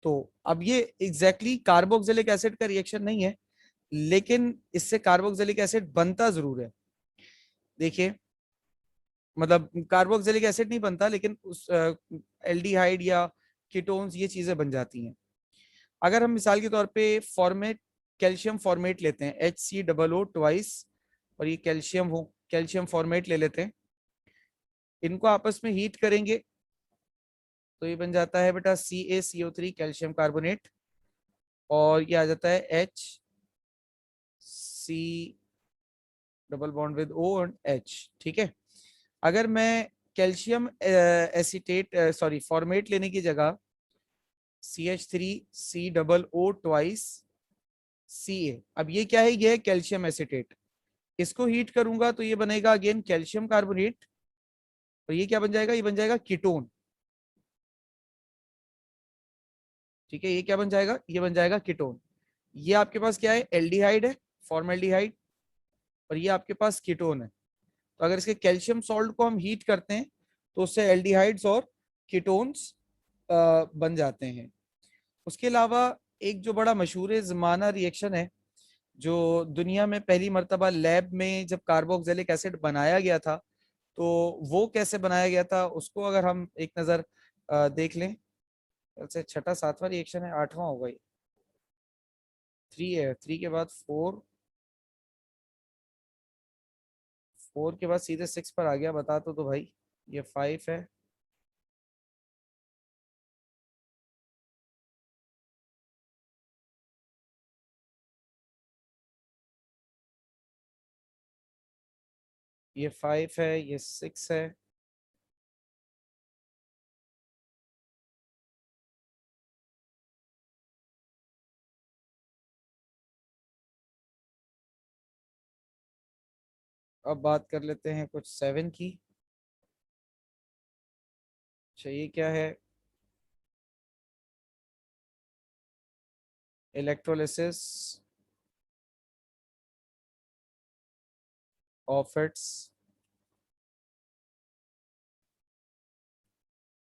तो अब ये एग्जैक्टली कार्बोक्सिलिक एसिड का रिएक्शन नहीं है, लेकिन इससे कार्बोक्सिलिक एसिड बनता जरूर है। देखिए, मतलब कार्बोक्सिलिक एसिड नहीं बनता, लेकिन उस एल्डिहाइड या कीटोन्स ये चीजें बन जाती हैं। अगर हम मिसाल के तौर पे फॉर्मेट कैल्शियम फॉर्मेट लेते हैं HCOO ट्वाइस, और ये कैल्शियम फॉर्मेट ले लेते हैं, इनको आपस में हीट करेंगे तो ये बन जाता है बेटा CaCO3 कैल्शियम कार्बोनेट, और ये आ जाता है HC double bond with O and H। ठीक है, अगर मैं कैल्शियम एसीटेट सॉरी फॉर्मेट लेने की जगह CH3COO ट्वाइस Ca, अब ये क्या है, ये है कैल्शियम एसीटेट, इसको हीट करूंगा तो ये बनेगा अगेन कैल्शियम कार्बोनेट, और ये क्या बन जाएगा, ये बन जाएगा कीटोन। ठीक है, ये क्या बन जाएगा, ये बन जाएगा कीटोन। ये आपके पास क्या है, एल्डिहाइड है, फॉर्मेल्डिहाइड, और ये आपके पास कीटोन है। तो अगर इसके कैल्शियम सॉल्ट को हम हीट करते हैं तो उससे एल्डिहाइड्स और कीटोन्स बन जाते हैं। उसके अलावा एक जो बड़ा मशहूर ज़माना रिएक्शन है, जो दुनिया में पहली मर्तबा लैब में जब कार्बोक्सिलिक एसिड बनाया गया था, तो वो कैसे बनाया गया था उसको अगर हम एक नज़र देख लें, से छठा सातवां रिएक्शन है, आठवां होगा ये, 3 है, 3 के बाद 4, 4 के बाद सीधे 6 पर आ गया, बता तो भाई, ये 5 है, ये 5 है, ये 6 है, अब बात कर लेते हैं कुछ 7 की। अच्छा, ये क्या है, electrolysis of its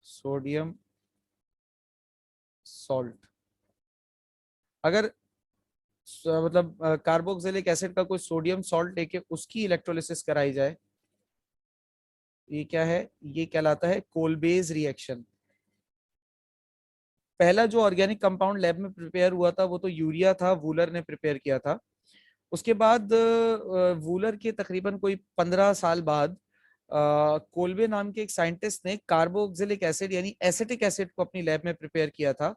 sodium salt. अगर मतलब कार्बोक्सिलिक एसिड का कोई सोडियम सॉल्ट लेके उसकी इलेक्ट्रोलिसिस कराई जाए, ये क्या है, ये कहलाता है कोलबेज रिएक्शन। पहला जो ऑर्गेनिक कंपाउंड लैब में प्रिपेयर हुआ था वो तो यूरिया था, वूलर ने प्रिपेयर किया था। उसके बाद वूलर के तकरीबन कोई 15 साल बाद कोलबे नाम के एक साइंटिस्ट ने कार्बोक्सिलिक एसिड यानी एसिटिक एसिड को अपनी लैब में प्रिपेयर किया था।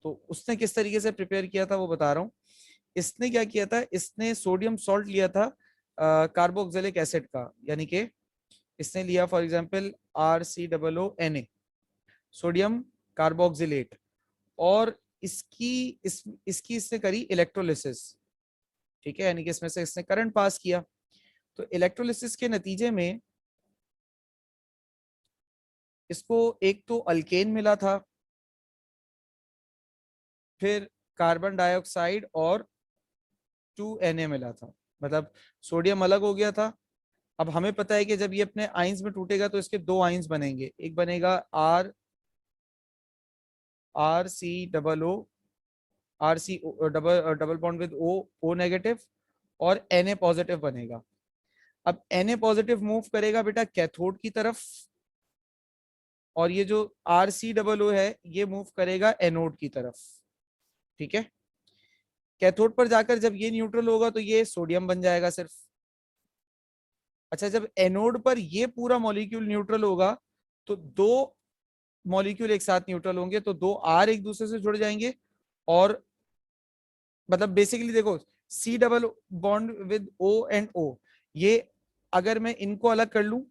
तो उसने किस तरीके से प्रिपेयर किया था वो बता रहा हूँ। इसने क्या किया था, इसने सोडियम सॉल्ट लिया था कार्बोक्सिलिक एसिड का, यानी कि इसने लिया for example RCOO Na, sodium carboxylate, और इसकी इसने करी इलेक्ट्रोलिसिस। ठीक है, यानी कि इसमें से इसने करंट पास किया। तो इलेक्ट्रोलिसिस के नतीजे में इसको एक तो अल्केन मिला था, फिर कार्बन डाइऑक्साइड और 2Na मिला था, मतलब सोडियम अलग हो गया था। अब हमें पता है कि जब ये अपने आइंस में टूटेगा तो इसके दो आइंस बनेंगे, एक बनेगा RC double bond with O negative, और Na पॉजिटिव बनेगा। अब Na पॉजिटिव मूव करेगा बेटा कैथोड की तरफ, और ये जो RCOO है ये मूव करेगा एनोड की तरफ। ठीक है, कैथोड पर जाकर जब ये न्यूट्रल होगा तो ये सोडियम बन जाएगा सिर्फ। अच्छा, जब एनोड पर ये पूरा मॉलिक्यूल न्यूट्रल होगा तो दो मॉलिक्यूल एक साथ न्यूट्रल होंगे, तो दो R एक दूसरे से जुड़ जाएंगे, और मतलब बेसिकली देखो, C double bond with O and O, ये अगर मैं इनको अलग कर लूं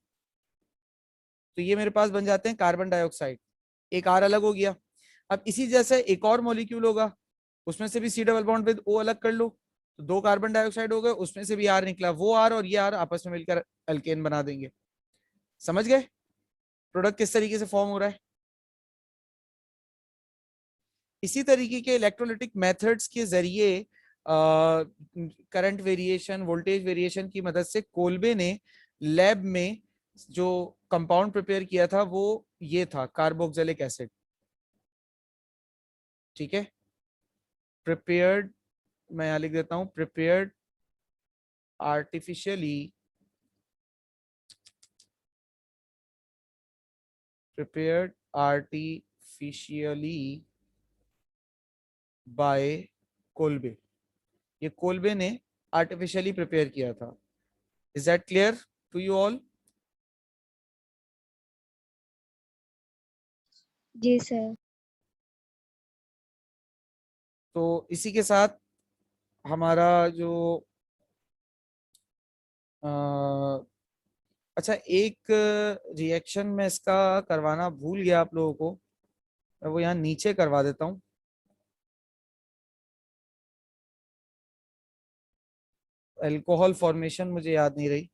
तो ये मेरे पास बन जाते हैं कार्बन डाइऑक्साइड, एक R अलग हो गया। अब इसी जैसे एक और मॉलिक्यूल होगा, उसमें से भी C double bond with O अलग कर लो, तो 2 कार्बन डाइऑक्साइड हो गए, उसमें से भी R निकला, वो R और ये R आपस में मिलकर अल्केन बना देंगे। समझ गए प्रोडक्ट किस तरीके से फॉर्म हो रहा है? इसी तरीके के इलेक्ट्रोलिटिक मेथड्स के जरिए करंट वेरिएशन, वोल्टेज वेरिएशन की मदद से कोल्बे ने लैब में जो कंपाउंड प्रिपेयर किया था वो ये था कार्बोक्सिलिक एसिड। ठीक है, प्रिपेयर्ड, मैं यहां लिख देता हूं, prepared artificially, prepared artificially by Kolbe. ये कोल्बे ने आर्टिफिशियली प्रिपेयर किया था। Is that clear to you all? जी सर। तो इसी के साथ हमारा जो अच्छा, एक रिएक्शन में इसका करवाना भूल गया आप लोगों को, मैं वो यहाँ नीचे करवा देता हूँ। अल्कोहल फॉर्मेशन मुझे याद नहीं रही,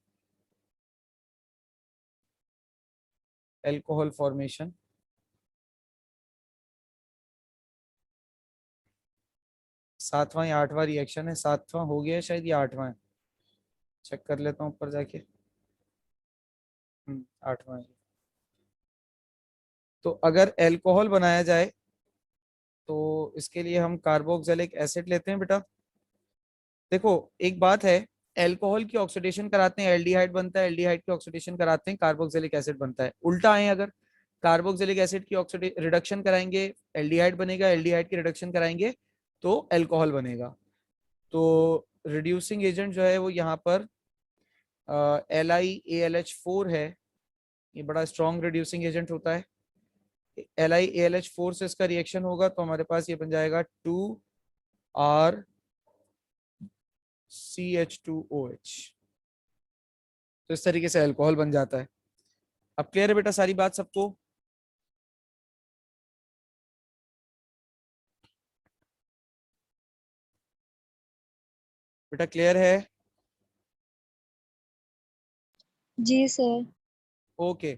अल्कोहल फॉर्मेशन, सातवां या आठवां रिएक्शन है, सातवां हो गया है शायद, या आठवां है, चेक कर लेता हूँ ऊपर जाके। आठवां है। तो अगर अल्कोहल बनाया जाए तो इसके लिए हम कार्बोक्सिलिक एसिड लेते हैं बेटा। देखो एक बात है, अल्कोहल की ऑक्सीडेशन कराते हैं एल्डिहाइड बनता है, एल्डिहाइड की ऑक्सीडेशन कराते हैं कार्बोक्सिलिक एसिड बनता है। उल्टा आए अगर कार्बोक्सिलिक एसिड की रिडक्शन कराएंगे एल्डिहाइड बनेगा, एल्डिहाइड की रिडक्शन कराएंगे तो अल्कोहल बनेगा। तो रिड्यूसिंग एजेंट जो है वो यहाँ पर LiAlH4 है, ये बड़ा स्ट्रॉन्ग रिड्यूसिंग एजेंट होता है। LiAlH4 से इसका रिएक्शन होगा तो हमारे पास ये बन जाएगा 2RCH2OH। तो इस तरीके से अल्कोहल बन जाता है। अब क्लियर है बेटा सारी बात सबको? बेटा क्लियर है? जी सर। ओके,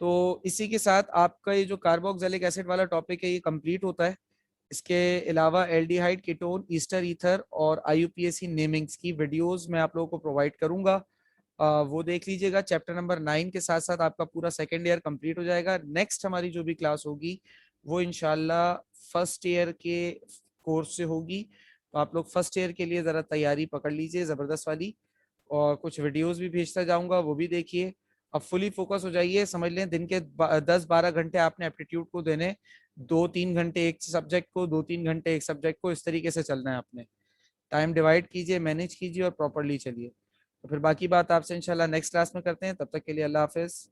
तो इसी के साथ आपका ये जो कार्बोक्सिलिक एसिड वाला टॉपिक है ये कंप्लीट होता है। इसके अलावा एल्डिहाइड, कीटोन, ईस्टर ईथर और IUPAC नेमिंग्स की वीडियोस मैं आप लोगों को प्रोवाइड करूंगा, वो देख लीजिएगा। चैप्टर नंबर 9 के साथ साथ आपका पूरा सेकेंड ईयर कंप्लीट हो जाएगा। नेक्स्ट हमारी जो भी क्लास होगी वो इंशाल्लाह फर्स्ट ईयर के कोर्स से होगी, तो आप लोग फर्स्ट ईयर के लिए ज़रा तैयारी पकड़ लीजिए ज़बरदस्त वाली, और कुछ वीडियोस भी भेजता जाऊंगा वो भी देखिए। अब फुली फोकस हो जाइए, समझ लें दिन के 10-12 घंटे आपने एप्टीट्यूड को देने, 2-3 घंटे एक सब्जेक्ट को, 2-3 घंटे एक सब्जेक्ट को, इस तरीके से चलना है आपने। टाइम डिवाइड कीजिए, मैनेज कीजिए और प्रॉपरली चलिए। तो फिर बाकी बात आपसे इंशाल्लाह नेक्स्ट क्लास में करते हैं, तब तक के लिए अल्लाह हाफिज।